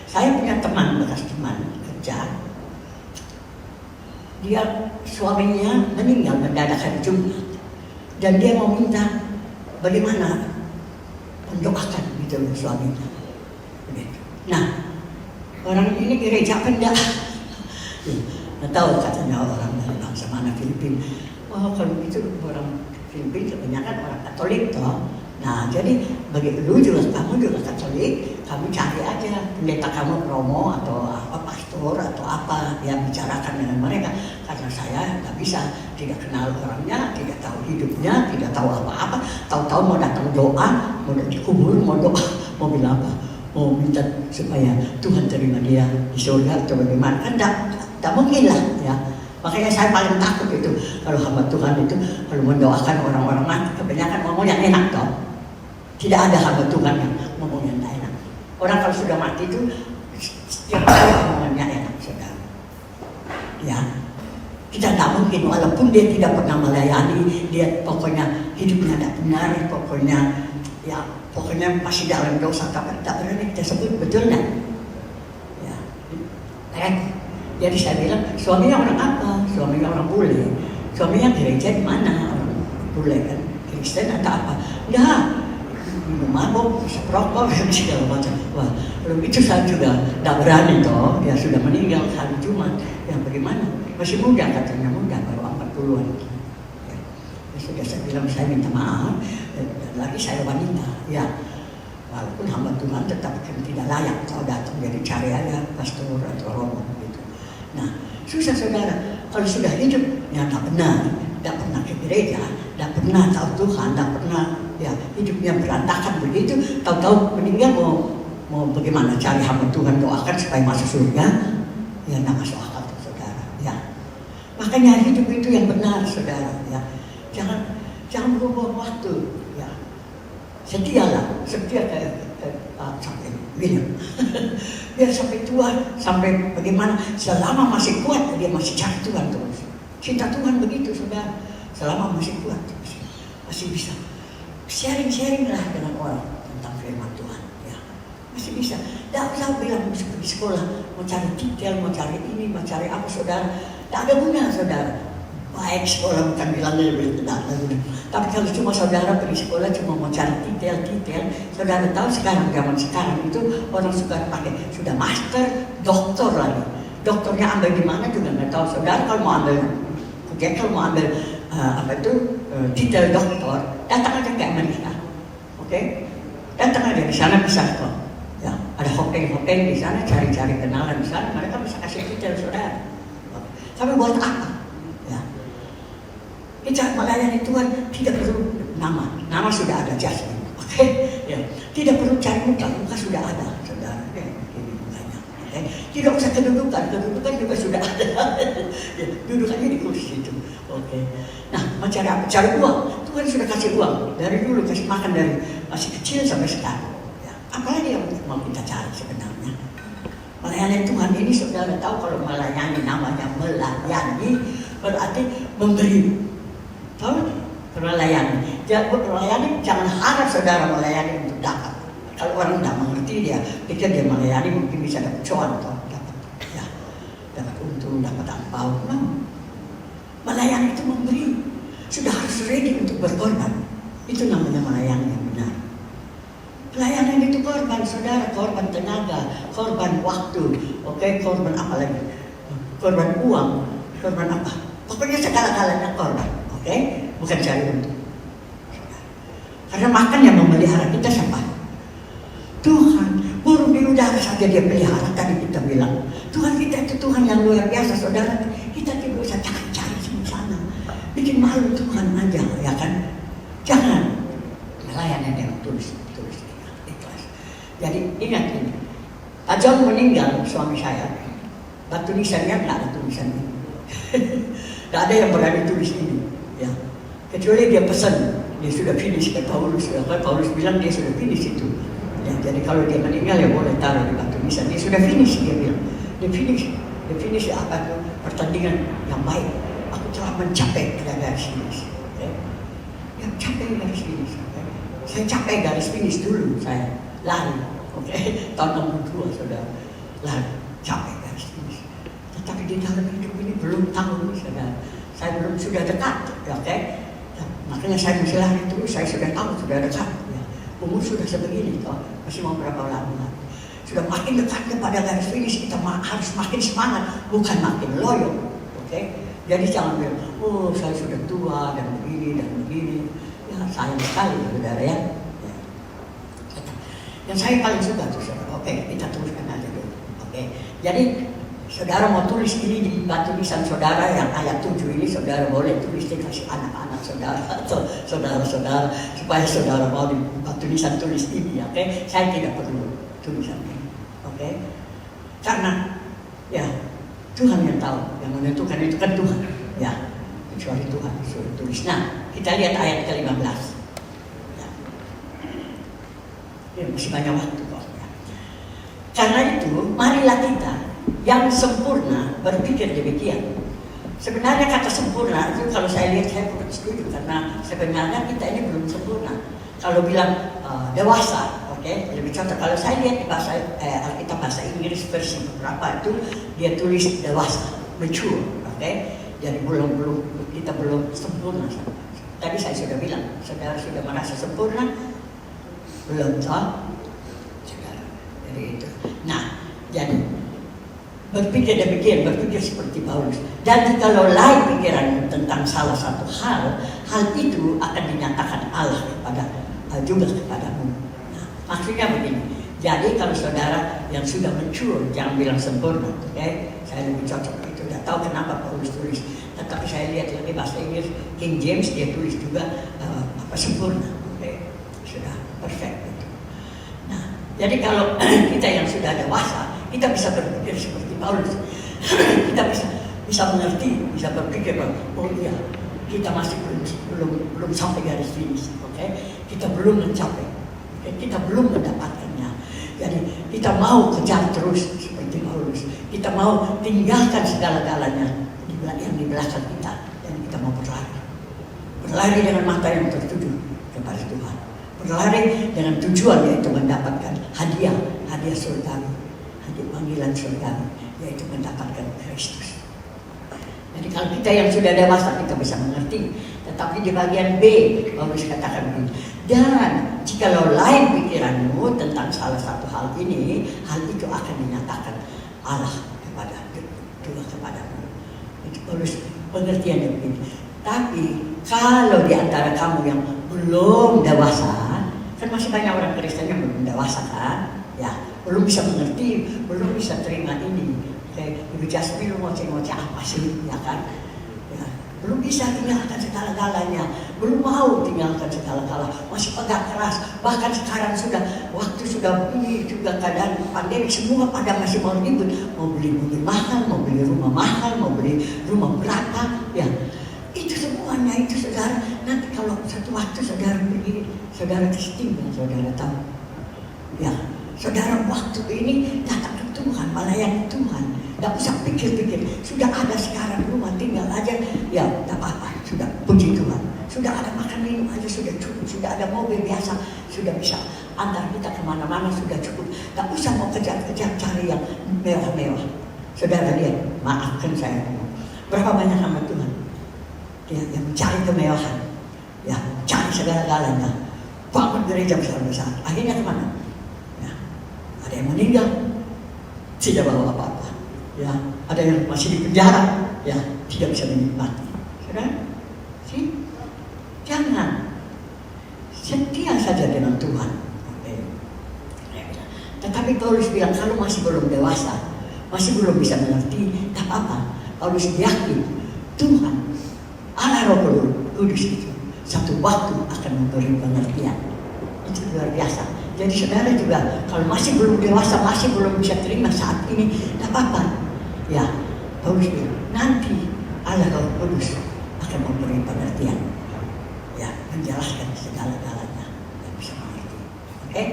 saya punya teman, bekas teman kerja. Dia suaminya meninggal mendadak hari Jumat, dan dia mau minta bagaimana mendoakan gitu suaminya. Nah, orang ini gereja apa enggak? Tahu katanya orang dari bangsa mana Filipina. Oh kalau itu orang Filipina kebanyakan orang Katolik toh. Nah jadi bagi lu juga kamu juga Katolik, kamu cari aja pendeta kamu promo atau apa pastor atau apa ya bicarakan dengan mereka. Karena saya nggak bisa, tidak kenal orangnya, tidak tahu hidupnya, tidak tahu apa-apa. Tahu-tahu mau datang doa, mau dikubur, mau doa, mau bilang apa? Mau minta supaya Tuhan terima dia di surga atau bagaimana? Kan tak mungkin lah ya. Makanya saya paling takut itu kalau hamba Tuhan itu kalau mendoakan orang-orang mati kebanyakan ngomong yang enak toh. Tidak ada hamba Tuhan yang ngomong yang tak enak. Orang kalau sudah mati itu setiap kali ngomongannya enak, saudara. Ya, kita tak mungkin walaupun dia tidak pernah melayani, dia pokoknya hidupnya tidak benar, pokoknya masih dalam dosa, tak berani kita sebut, betul nggak? Ya, jadi saya bilang, suaminya orang apa? Suaminya orang bule. Suaminya gereja di mana? Orang bule kan? Kristen atau apa? Enggak. Minum mabuk, isap rokok, segala macam. Wah, belum itu saya juga tidak berani toh. Ya sudah meninggal hari Jumat. Ya bagaimana? Masih muda katanya, muda baru 40-an. Ya, sudah saya bilang saya minta maaf. Lagi saya wanita. Ya, walaupun hamba Tuhan tetap kan tidak layak kalau datang jadi cari aja pastor atau romo gitu. Nah, susah saudara, kalau sudah hidup yang tak benar, tidak pernah ke gereja, tidak pernah tahu Tuhan, tidak pernah ya hidupnya berantakan begitu, tahu-tahu meninggal mau bagaimana cari hamba Tuhan doakan supaya masuk surga, ya tidak masuk akal tuh saudara. Ya, makanya hidup itu yang benar saudara. Ya, jangan buang waktu. Ya, setia kayak sampai William. Biar sampai tua, sampai bagaimana, selama masih kuat dia masih cari Tuhan terus. Cinta Tuhan begitu saudara, selama masih kuat masih bisa sharing lah dengan orang tentang firman Tuhan. Ya, masih bisa. Tidak usah bilang mesti pergi sekolah, mau cari detail, mau cari ini, mau cari apa saudara, tidak ada guna saudara. Baik sekolah bukan bilangnya lebih tidak ada guna. Tapi kalau cuma saudara pergi sekolah cuma mau cari detail, saudara tahu sekarang zaman sekarang itu orang suka pakai sudah master, doktor lagi. Doktornya ambil di mana juga nggak tahu saudara. Kalau mau ambil, kalau mau ambil detail doktor, datang aja ke Amerika, oke? Datang aja di sana bisa kok. Ya, ada hotel di sana, cari-cari kenalan di sana, mereka bisa kasih detail saudara. Tapi buat apa? Ya. Kita melayani Tuhan tidak perlu nama sudah ada jasnya, oke? Ya. Tidak perlu cari muka sudah ada, saudara. Ini mukanya, oke? Tidak usah kedudukan juga sudah ada. Ya, dudukannya di kursi itu, oke? Nah, mau cari apa? Cari uang. Tuhan sudah kasih uang dari dulu, kasih makan dari masih kecil sampai sekarang. Ya. Apalagi yang mau kita cari sebenarnya? Melayani Tuhan ini saudara tahu kalau melayani namanya melayani berarti memberi. Tahu? Melayani. Jadi melayani jangan harap saudara melayani untuk dapat. Kalau orang tidak mengerti dia pikir dia melayani mungkin bisa dapat cuan atau dapat untung, dapat angpau. Melayani itu memberi. Sudah harus ready untuk berkorban. Itu namanya melayani yang benar. Pelayanan itu korban, saudara, korban tenaga, korban waktu, oke, korban apa lagi? Korban uang, korban apa? Pokoknya segala-galanya korban, oke? Bukan cari untung. Karena makan yang memelihara kita siapa? Tuhan. Burung di udara saja dia pelihara, tadi kita bilang. Tuhan kita itu Tuhan yang luar biasa, saudara. Kita tidak usah cari-cari sana. Bikin malu Tuhan aja, ya kan? Jangan. Melayani dengan tulus. Jadi ingat ini, Pak John meninggal suami saya, batu tulisannya nggak ada tulisan ini, nggak ada yang berani tulis ini, ya. Kecuali dia pesan, dia sudah finish ke Paulus, Paulus bilang dia sudah finish itu, ya. Jadi kalau dia meninggal ya boleh taruh di batu tulisan, dia sudah finish dia bilang, dia finish apa itu pertandingan yang baik, aku telah mencapai garis finish, ya. Yang capai garis finish, ya. Saya capai garis finish dulu saya. Lari, oke, tahun 62 saudara, lari, capek garis finish. Tetapi di dalam hidup ini belum tahu, saudara. Saya belum sudah dekat, oke. Makanya saya mesti lari terus, saya sudah tahu sudah dekat. Ya. Umur sudah sebegini, toh masih mau berapa lama? Sudah makin dekat kepada garis finish, kita harus makin semangat, bukan makin loyo, oke. Jadi jangan bilang, oh saya sudah tua dan begini. Ya sayang sekali, saudara ya. Yang saya paling suka tuh saudara, oke, kita teruskan aja dulu, oke. Jadi saudara mau tulis ini di batu tulisan saudara yang ayat 7 ini, saudara boleh tulis dikasih anak-anak saudara atau saudara-saudara supaya saudara mau di batu tulisan tulis ini, oke. Saya tidak perlu tulisan ini, oke. Karena ya Tuhan yang tahu, yang menentukan itu kan Tuhan, ya. Kecuali Tuhan suruh tulis. Nah, kita lihat ayat ke-15. Ya, masih banyak waktu kok. Ya. Karena itu, marilah kita yang sempurna berpikir demikian. Sebenarnya kata sempurna itu kalau saya lihat saya bukan setuju karena sebenarnya kita ini belum sempurna. Kalau bilang dewasa, oke, lebih contoh kalau saya lihat di bahasa Alkitab bahasa Inggris versi berapa itu dia tulis dewasa, mature, oke. Jadi kita belum sempurna. Tadi saya sudah bilang, saudara sudah merasa sempurna. Belum tahu, jadi itu. Nah, jadi berpikir demikian, berpikir seperti Paulus. Dan jikalau lain pikiran tentang salah satu hal itu akan dinyatakan Allah juga kepadamu. Nah, maksudnya begini. Jadi kalau saudara yang sudah mature, jangan bilang sempurna, oke? Saya lebih cocok itu. Tidak tahu kenapa Paulus tulis, tetapi saya lihat lagi bahasa Inggris King James dia tulis juga sempurna, oke? Sudah perfect itu. Nah, jadi kalau kita yang sudah dewasa, kita bisa berpikir seperti Paulus. Kita bisa mengerti, bisa berpikir bahwa oh iya, kita masih belum sampai garis finish, oke? Kita belum mencapai, kita belum mendapatkannya. Jadi kita mau kejar terus seperti Paulus. Kita mau tinggalkan segala-galanya yang di belakang kita dan kita mau berlari dengan mata yang tertuju kepada Tuhan. Berlari dengan tujuan yaitu mendapatkan hadiah surgawi, panggilan surgawi, yaitu mendapatkan Kristus. Jadi kalau kita yang sudah dewasa kita bisa mengerti, tetapi di bagian B Paulus katakan begini, dan jikalau lain pikiranmu tentang salah satu hal ini, hal itu akan dinyatakan Allah kepadamu. Itu Paulus pengertiannya begini. Tapi kalau di antara kamu yang belum dewasa, kan masih banyak orang Kristen yang belum dewasa kan, ya belum bisa mengerti, belum bisa terima ini. Kayak Ibu Jasmine lu ngoceh-ngoceh apa sih, ya kan? Ya, belum bisa tinggalkan segala-galanya, belum mau tinggalkan segala-gala, masih pegang keras. Bahkan sekarang waktu sudah ini juga keadaan pandemi, semua pada masih mau ribut, mau beli mobil mahal, mau beli rumah mahal, mau beli rumah berapa, ya. Itu semuanya itu saudara. Nanti kalau satu waktu saudara pergi, saudara kesetimbangan, saudara tahu, ya. Saudara waktu ini datang ke Tuhan, melayani Tuhan. Tidak usah pikir-pikir, sudah ada sekarang rumah tinggal aja, ya tidak apa-apa, sudah puji Tuhan. Sudah ada makan minum aja sudah cukup, sudah ada mobil biasa, sudah bisa antar kita kemana-mana sudah cukup. Tidak usah mau kejar-kejar cari yang mewah-mewah. Saudara lihat, maafkan saya, berapa banyak hamba Tuhan ya, yang mencari kemewahan, ya cari segala-galanya, bangun gereja besar-besar, akhirnya kemana? Ya, ada yang meninggal, tidak bawa apa-apa. Ya, ada yang masih di penjara, ya tidak bisa menikmati. Saudara, sih, jangan setia saja dengan Tuhan. Oke. Tetapi Paulus bilang kalau masih belum dewasa, masih belum bisa mengerti, tak apa-apa. Paulus yakin Tuhan, Allah Roh Kudus itu satu waktu akan memberi pengertian. Itu luar biasa. Jadi saudara juga kalau masih belum dewasa, masih belum bisa terima saat ini, tak apa-apa. Ya, Paulus bilang, nanti Allah Roh Kudus akan memberi pengertian, ya, menjelaskan segala-galanya yang bisa mengerti. Oke?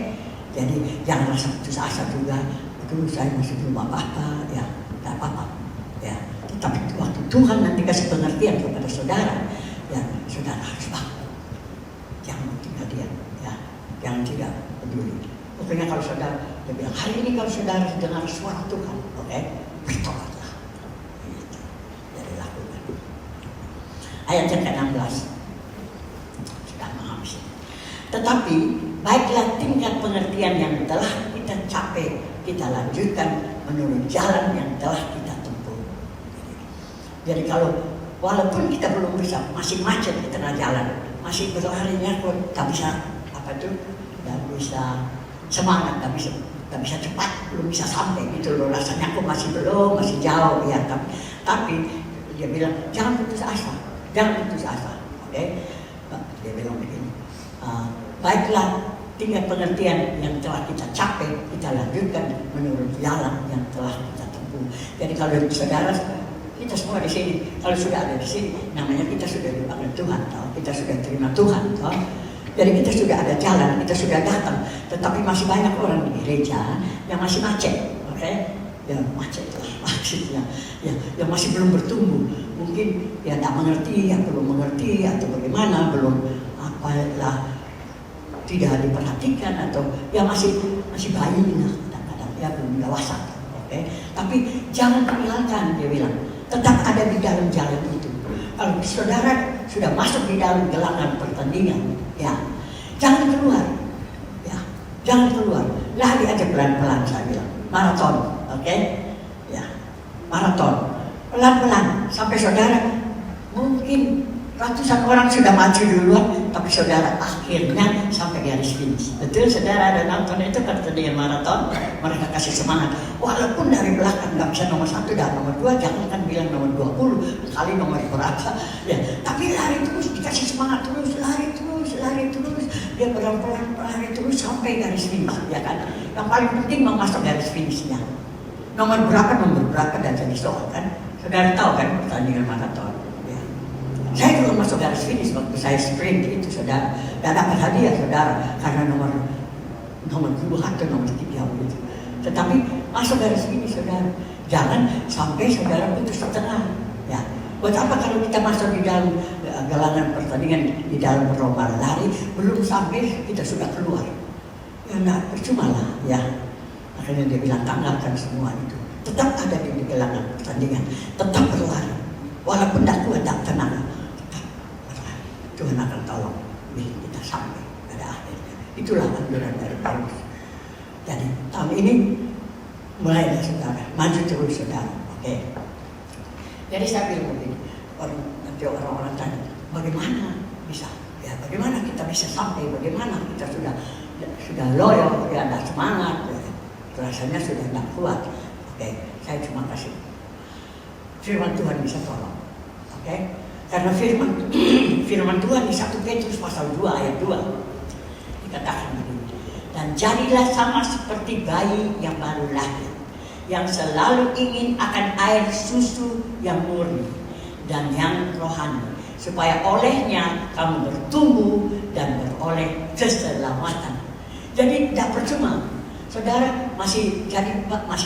Jadi jangan rasa putus asa juga. Itu saya masih belum apa-apa, ya, tidak apa-apa. Ya, tapi waktu Tuhan nanti kasih pengertian kepada saudara, ya, saudara harus bangun. Jangan tinggal diam, ya, jangan tidak peduli. Pokoknya kalau saudara, dia bilang hari ini kalau saudara dengar suara Tuhan, oke? Bertobatlah. Jadi lakukan. Ayat yang ke-16 sudah menghabis. Tetapi baiklah tingkat pengertian yang telah kita capai, kita lanjutkan menurut jalan yang telah kita tempuh. Jadi kalau walaupun kita belum bisa, masih macet di tengah jalan, masih berlarinya kok tak bisa apa tuh, tak bisa semangat, tak bisa cepat, belum bisa sampai gitu loh, rasanya aku masih belum, masih jauh ya, tapi dia bilang jangan putus asa, oke? Dia bilang begini, baiklah tingkat pengertian yang telah kita capai, kita lanjutkan menurut jalan yang telah kita tempuh. Jadi kalau saudara, kita semua di sini, kalau sudah ada di sini, namanya kita sudah dipanggil Tuhan, kita sudah terima Tuhan, jadi kita sudah ada jalan, kita sudah datang, tetapi masih banyak orang di gereja yang masih macet, oke? Ya macet lah maksudnya, ya, yang masih belum bertumbuh, mungkin ya tak mengerti, yang belum mengerti atau bagaimana, belum apalah, tidak diperhatikan atau ya masih bayi lah, kadang-kadang ya belum dewasa, oke? Tapi jangan tinggalkan, dia bilang, tetap ada di dalam jalan itu. Kalau saudara sudah masuk di dalam gelanggang pertandingan, ya, jangan keluar, ya, jangan keluar, lari aja pelan-pelan, saya bilang, maraton, oke? Ya, maraton, pelan-pelan, sampai saudara, mungkin ratusan orang sudah maju duluan, tapi saudara akhirnya sampai garis finish. Betul saudara, ada nonton itu pertandingan maraton, mereka kasih semangat, walaupun dari belakang nggak bisa nomor 1 dan nomor 2, jangan kan bilang nomor 20, kali nomor berapa, ya, tapi lari terus, dikasih semangat terus, lari terus, dia pelan-pelan lari terus sampai garis finish, ya kan? Yang paling penting masuk garis finishnya. Nomor berapa dan jadi soal kan? Saudara tahu kan pertandingan maraton? Ya. Saya juga masuk garis finish waktu saya sprint itu, saudara. Dan dapat hadiah, saudara, karena nomor 2 atau nomor 3 begitu. Tetapi masuk garis finish, saudara. Jangan sampai saudara putus setengah. Ya. Buat apa kalau kita masuk di dalam galangan pertandingan, di dalam lomba lari, belum sampai kita sudah keluar. Ya, nah, percuma lah, ya. Makanya dia bilang tanggalkan semua itu. Tetap ada di gelangan pertandingan, tetap berlari. Walaupun tak kuat, tak tenaga, tetap berlari. Tuhan akan tolong kita sampai pada akhirnya. Itulah anjuran dari Paulus. Jadi tahun ini mulailah saudara, maju terus saudara. Oke. Jadi saya bilang begini, nanti orang-orang tanya, bagaimana bisa? Ya bagaimana kita bisa sampai? Bagaimana kita sudah loyo, ya ada semangat, ya, rasanya sudah tidak kuat. Oke, saya cuma kasih firman Tuhan bisa tolong. Oke, karena firman Tuhan di 1 Petrus pasal 2 ayat 2 dikatakan begini. Dan jadilah sama seperti bayi yang baru lahir, yang selalu ingin akan air susu yang murni dan yang rohani, supaya olehnya kamu bertumbuh dan beroleh keselamatan. Jadi tidak percuma, saudara masih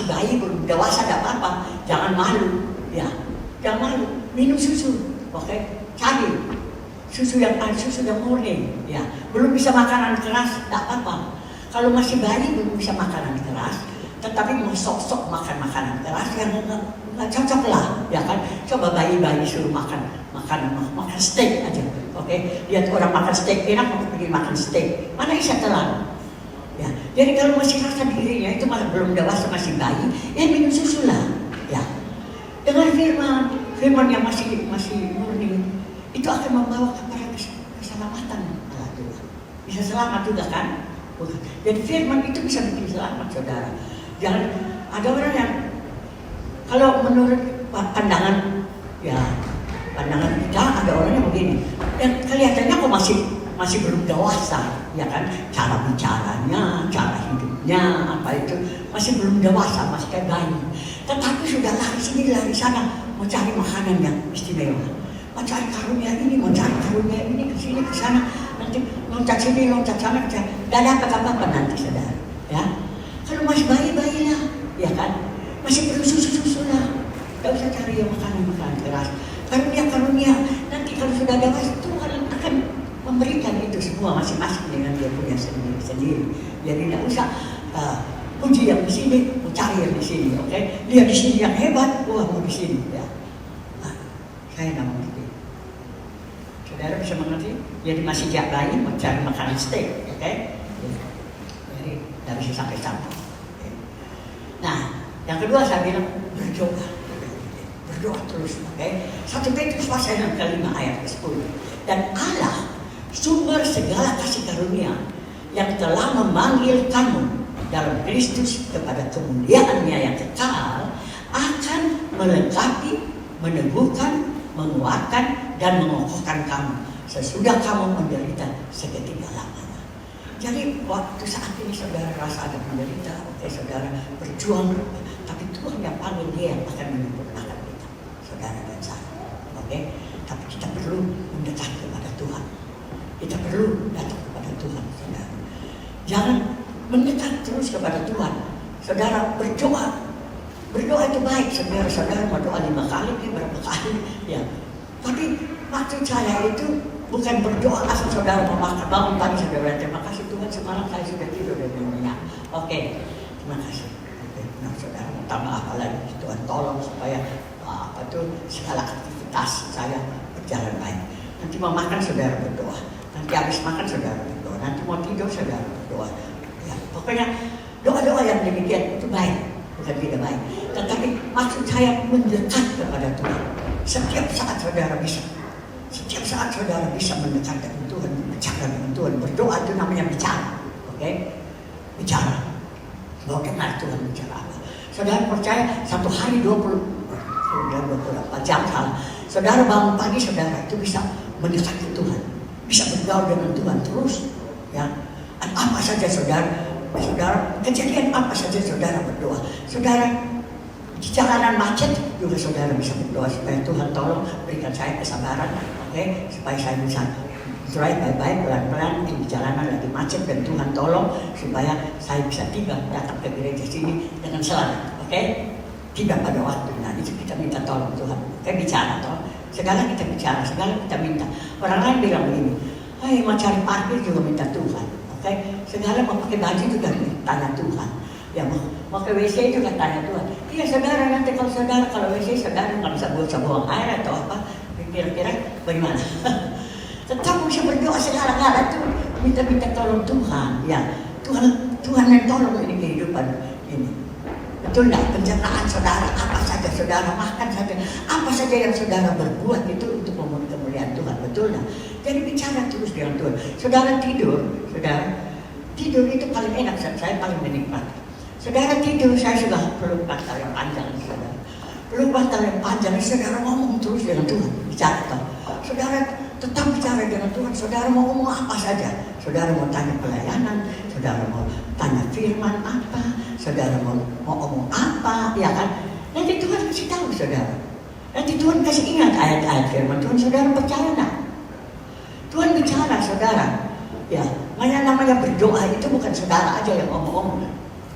bayi belum dewasa, tidak apa-apa, jangan malu, ya, jangan malu, minum susu, oke, cari susu yang murni, ya, belum bisa makanan keras, tidak apa-apa. Kalau masih bayi belum bisa makanan keras, tetapi mau sok-sok makan makanan keras yang nggak cocok lah, ya kan? Coba bayi-bayi suruh makan steak aja, oke? Lihat orang makan steak enak, mau pergi makan steak, mana bisa telan? Ya, jadi kalau masih rasa dirinya itu belum dewasa, masih bayi, ya minum susu lah, ya. Dengan firman yang masih murni, itu akan membawa kepada keselamatan. Bisa selamat juga kan? Bukan. Jadi firman itu bisa bikin selamat, saudara. Jangan ada orang yang kalau menurut pandangan kita ada orang yang begini, dan kelihatannya kok masih belum dewasa, ya kan? Cara bicaranya, cara hidupnya, apa itu masih belum dewasa, masih kayak bayi. Tetapi sudah lari sini lari sana, mau cari makanan yang istimewa, mau cari karunia ini, mau cari karunia ini, ke sini ke sana, nanti loncat sini, loncat sana, tidak dapat apa-apa nanti, saudara. Ya, kalau masih bayi lah, ya kan? Masih perlu susu lah, tidak usah cari yang makanan keras. Karunia, nanti kalau sudah dewasa Tuhan akan memberikan itu semua masing-masing dengan dia punya sendiri. Jadi tidak usah puji yang di sini, mau cari yang di sini, oke? Lihat di sini yang hebat, wah mau di sini, ya. Nah, saya tidak mengerti. Saudara bisa mengerti? Jadi masih bayi mau cari makanan steak, oke? Jadi tidak bisa sampai-sampai. Okay. Nah, yang kedua saya bilang berdoa terus, oke? 1 Petrus pasal yang ke-5 ayat ke-10. Dan Allah, sumber segala kasih karunia, yang telah memanggil kamu dalam Kristus kepada kemuliaan-Nya yang kekal, akan melengkapi, meneguhkan, menguatkan, dan mengokohkan kamu sesudah kamu menderita seketika lamanya. Jadi waktu saat ini saudara rasa ada menderita, oke, saudara berjuang, tapi Tuhan yang panggil, dia yang akan menyempurnakan kita, saudara dan saya, oke? Tapi kita perlu mendekat kepada Tuhan. Kita perlu datang kepada Tuhan, saudara. Jangan mendekat terus kepada Tuhan. Saudara berdoa. Berdoa itu baik, saudara. Saudara mau doa 5 kali, berapa kali, ya. Tapi maksud saya itu bukan berdoa asal saudara mau makan, bangun pagi saudara, terima kasih Tuhan semalam saya sudah tidur dengan nyenyak. Oke, terima kasih. Oke, nah saudara mau tambah apa lagi? Tuhan tolong supaya segala aktivitas saya berjalan baik. Nanti mau makan saudara berdoa. Nanti habis makan saudara berdoa, nanti mau tidur saudara berdoa. Ya, pokoknya doa-doa yang demikian itu baik, bukan tidak baik. Tetapi maksud saya mendekat kepada Tuhan. Setiap saat saudara bisa mendekat dengan Tuhan, bicara dengan Tuhan. Berdoa itu namanya bicara, oke? Bicara. Bahwa kenal Tuhan bicara apa. Saudara percaya 1 hari 24 jam salah. Saudara bangun pagi, saudara itu bisa mendekat ke Tuhan, bisa bergaul dengan Tuhan terus, ya. Dan apa saja saudara, kejadian apa saja saudara berdoa. Saudara di jalanan macet juga saudara bisa berdoa supaya Tuhan tolong berikan saya kesabaran, oke, supaya saya bisa drive baik-baik pelan-pelan di jalanan lagi macet, dan Tuhan tolong supaya saya bisa tiba datang ke gereja sini dengan selamat, oke? Tiba pada waktunya. Itu kita minta tolong Tuhan. Kita bicara tolong. Segala kita bicara, segala kita minta. Orang lain bilang begini, mau cari parkir juga minta Tuhan. Oke? Segala mau pakai baju juga tanya Tuhan. Ya mau ke WC juga tanya Tuhan. Iya saudara, nanti kalau WC saudara nggak bisa buang air atau apa, kira-kira bagaimana? Tetap bisa berdoa segala-gala tuh, minta tolong Tuhan. Ya Tuhan yang tolong ini kehidupan ini. Betul nggak? Pencernaan saudara, apa saja saudara makan saja, apa saja yang saudara berbuat itu untuk memenuhi kemuliaan Tuhan, betul nggak? Jadi bicara terus dengan Tuhan. Saudara tidur itu paling enak, saya paling menikmati. Saudara tidur, saya sudah peluk bantal yang panjang, saudara. Peluk bantal yang panjang, saudara ngomong terus dengan Tuhan, bicara toh. Saudara tetap bicara dengan Tuhan. Saudara mau ngomong apa saja. Saudara mau tanya pelayanan, saudara mau tanya firman apa, saudara mau ngomong apa, ya kan? Nanti Tuhan kasih tahu saudara. Nanti Tuhan kasih ingat ayat-ayat firman Tuhan. Saudara percaya nak? Tuhan bicara saudara. Ya, namanya berdoa itu bukan saudara aja yang ngomong-ngomong.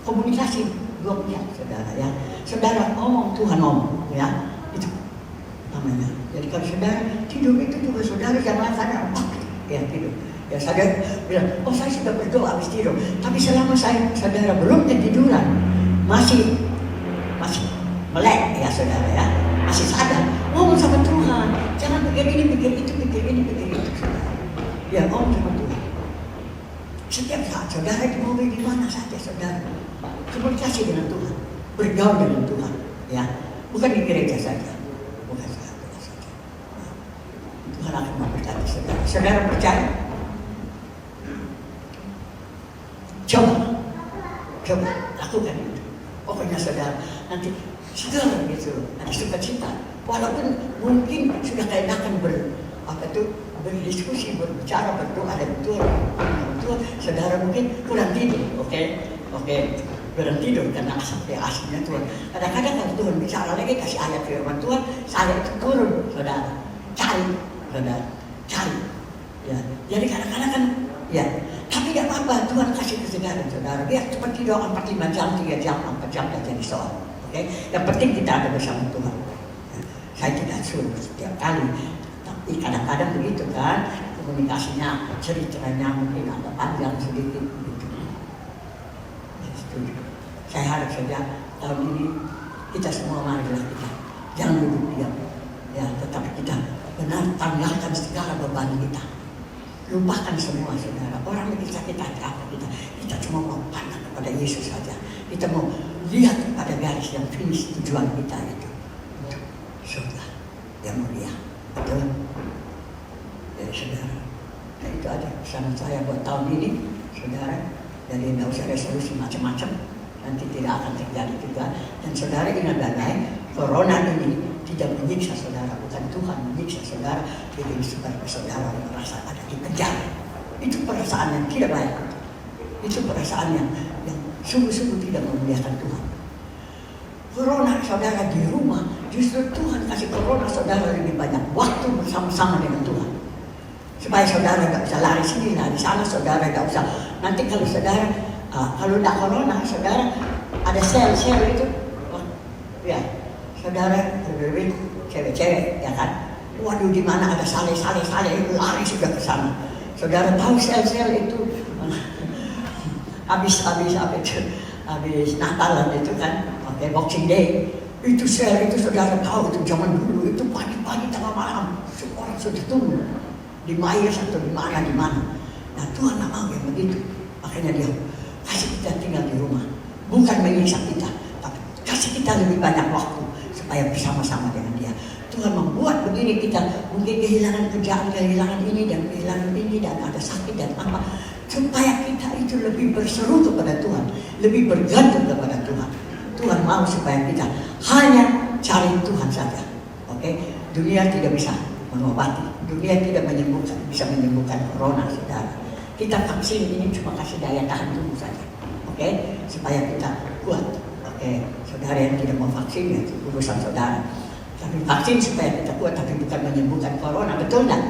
Komunikasi dua pihak saudara ya. Saudara ngomong, Tuhan ngomong ya. Itu namanya. Jadi kalau saudara tidur itu juga saudara jangan sadar, ya tidur. Ya saudara bilang, oh saya sudah berdoa habis tidur. Tapi selama saudara belum ketiduran, masih melek ya saudara ya, masih sadar, ngomong sama Tuhan. Jangan pikir ini, pikir itu, saudara. Ya ngomong sama Tuhan. Setiap saat saudara di mobil di mana saja saudara, komunikasi dengan Tuhan, bergaul dengan Tuhan, ya bukan di gereja saja, bukan saja. Tuhan akan memberkati saudara. Saudara percaya? Coba lakukan itu. Pokoknya saudara nanti segala gitu, ada sukacita. Walaupun mungkin sudah keenakan berdiskusi, berbicara, berdoa dan Tuhan, saudara mungkin kurang tidur, oke, kurang tidur karena asapnya Tuhan. Kadang-kadang kalau Tuhan bicara lagi kasih ayat firman Tuhan, saya itu turun, saudara, cari, ya. Jadi kadang-kadang kan, ya. Tapi tidak apa-apa, Tuhan kasih kesegaran saudara. Biar cepat tidur 4-5 jam, 3 jam, 4 jam tak jadi soal. Oke? Yang penting kita ada bersama Tuhan. Ya. Saya tidak suruh setiap kali. Tapi kadang-kadang begitu kan, komunikasinya, ceritanya mungkin agak panjang sedikit. Begitu. Saya setuju. Saya harap saja tahun ini kita semua marilah kita. Jangan duduk diam. Ya, tetapi kita benar tanggalkan segala beban kita. Lupakan semua saudara. Orang yang sakit hati apa kita cuma mau pandang kepada Yesus saja. Kita mau lihat pada garis yang finish tujuan kita itu untuk surga yang mulia. Betul? Jadi saudara, nah itu aja pesanan saya buat tahun ini, saudara. Jadi tidak usah resolusi macam-macam, nanti tidak akan terjadi juga. Dan saudara ingat baik, corona ini tidak menyiksa saudara, bukan Tuhan menyiksa saudara, jadi supaya saudara merasa ada dikejar. Itu perasaan yang tidak baik. Itu perasaan yang sungguh-sungguh tidak memuliakan Tuhan. Corona saudara di rumah, justru Tuhan kasih corona saudara lebih banyak waktu bersama-sama dengan Tuhan. Supaya saudara tidak usah lari sini, lari sana, saudara tidak usah. Nanti kalau saudara, kalau tidak corona, saudara ada sel-sel itu, ya. Saudara berbeda cewek-cewek ya kan, waduh di mana ada sale lari sudah ke sana. Saudara tahu sel-sel itu habis Natalan itu kan, Boxing Day itu sel itu saudara tahu itu zaman dulu itu pagi-pagi tengah malam orang sudah tunggu di Myers atau di mana. Nah Tuhan tak mau yang begitu, makanya dia kasih kita tinggal di rumah, bukan menyiksa kita, tapi kasih kita lebih banyak waktu supaya bersama-sama dengan dia. Tuhan membuat begini, kita mungkin kehilangan kerjaan, kehilangan ini dan ada sakit dan apa, supaya kita itu lebih berseru kepada Tuhan, lebih bergantung kepada Tuhan. Tuhan mau supaya kita hanya cari Tuhan saja. Oke? Dunia tidak bisa mengobati, dunia tidak bisa menyembuhkan corona, saudara. Kita vaksin ini cuma kasih daya tahan tubuh saja. Oke? Supaya kita kuat. Oke, saudara yang tidak mau vaksin ya urusan saudara. Tapi vaksin supaya kita kuat, tapi bukan menyembuhkan corona, betul enggak?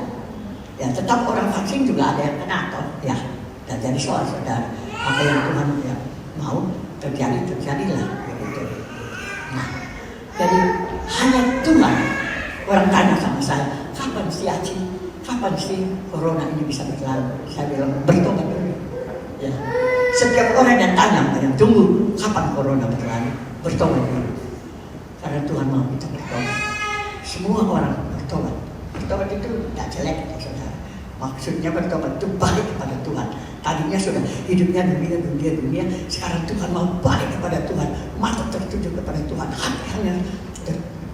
Ya, tetap orang vaksin juga ada yang kena toh, ya. Dan jadi soal saudara, apa yang Tuhan ya mau terjadilah begitu. Nah, jadi hanya Tuhan. Orang tanya sama saya, kapan sih corona ini bisa berlalu? Saya bilang bertobat dulu. Ya. Setiap orang yang tanya, yang tunggu, kapan corona berlalu? Bertobat dulu. Karena Tuhan mau kita bertobat. Semua orang bertobat. Bertobat itu tidak jelek, saudara. Maksudnya bertobat itu balik kepada Tuhan. Tadinya sudah hidupnya dunia, sekarang Tuhan mau balik kepada Tuhan. Mata tertuju kepada Tuhan. Hanya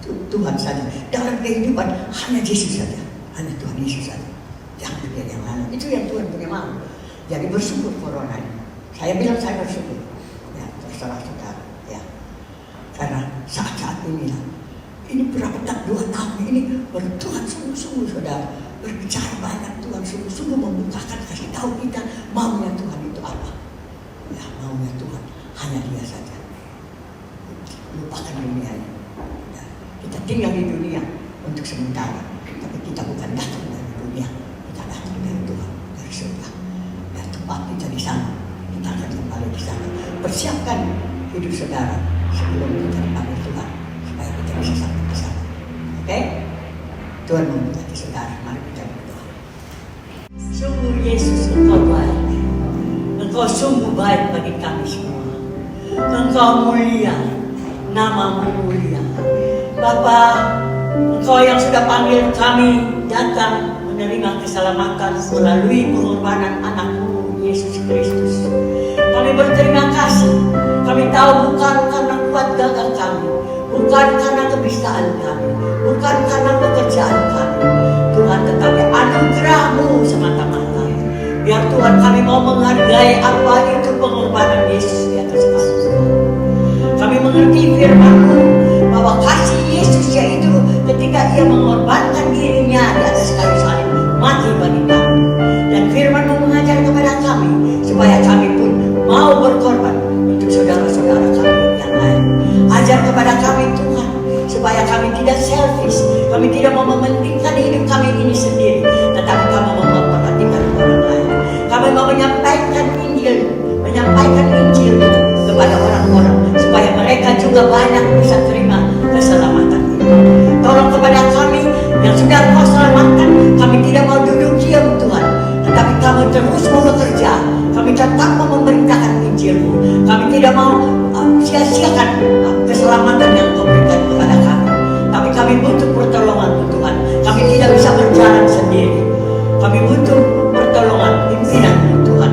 Tuhan saja. Dalam kehidupan hanya Yesus saja. Hanya Tuhan Yesus saja. Jangan dilihat yang lain. Itu yang Tuhan punya mau. Jadi bersyukur corona ini. Saya bilang saya bersyukur. Ya, terserah saudara. Ya. Karena saat-saat ini, ini berapa tahun, 2 tahun ini Tuhan sungguh-sungguh saudara berbicara banyak. Tuhan sungguh-sungguh membukakan, kasih tahu kita maunya Tuhan itu apa. Ya, maunya Tuhan hanya Dia saja. Lupakan dunia ini. Ya, kita tinggal di dunia untuk sementara, tapi kita bukan datang dari dunia, kita datang dari Tuhan, dari surga. Ya, tempat kita di sana, kita akan kembali di sana. Persiapkan hidup saudara sebelum kita dipanggil Tuhan, supaya kita bisa sampai di sana. Oke? Tuhan memberkati saudara. Mari kita berdoa. Sungguh Yesus, Engkau baik. Engkau sungguh baik bagi kami semua. Engkau mulia, namamu mulia. Bapa, Engkau yang sudah panggil kami datang menerima keselamatan melalui pengorbanan anakmu Yesus Kristus. Kami berterima kasih. Kami tahu bukan karena kuat gagah kami, bukan karena kebisaan kami, bukan karena pekerjaan kami, Tuhan, tetapi anugerah-Mu semata-mata. Biar Tuhan kami mau menghargai apa itu pengorbanan Yesus di atas kayu. Kami mengerti firman-Mu bahwa kasih Yesus yaitu ketika Ia mengorbankan dirinya di atas kayu salib, mati bagi kami. Dan firman-Mu mengajar kepada kami supaya kami pun mau berkorban untuk saudara-saudara kami yang lain. Ajar kepada kami Tuhan supaya kami tidak selfish, kami tidak mau mementingkan hidup kami ini sendiri, tetapi kami mau memperhatikan orang lain. Kami mau menyampaikan Injil kepada orang-orang supaya mereka juga banyak bisa terima keselamatan ini. Tolong kepada kami yang sudah Kau selamatkan, kami tidak mau duduk diam Tuhan, tetapi kami terus mau bekerja. Kami tetap mau memberitakan Injil-Mu. Kami tidak mau sia-siakan keselamatan yang Kau berikan kepada kami. Tapi kami butuh pertolongan-Mu Tuhan. Kami tidak bisa berjalan sendiri. Kami butuh pertolongan pimpinan-Mu Tuhan.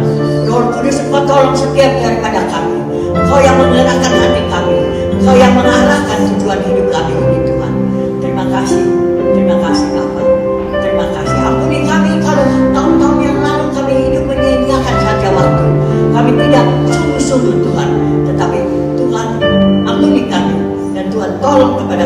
Roh Kudus, Engkau tolong setiap daripada kami. Engkau yang menggerakkan hati kami. Engkau yang mengarahkan tujuan hidup kami ini Tuhan. Terima kasih Bapa. Terima kasih. Ampuni kami kalau tahun-tahun yang lalu kami hidup menyia-nyiakan saja waktu. Kami tidak sungguh-sungguh Tuhan. Tetapi Tuhan ampuni kami. Dan Tuhan tolong kepada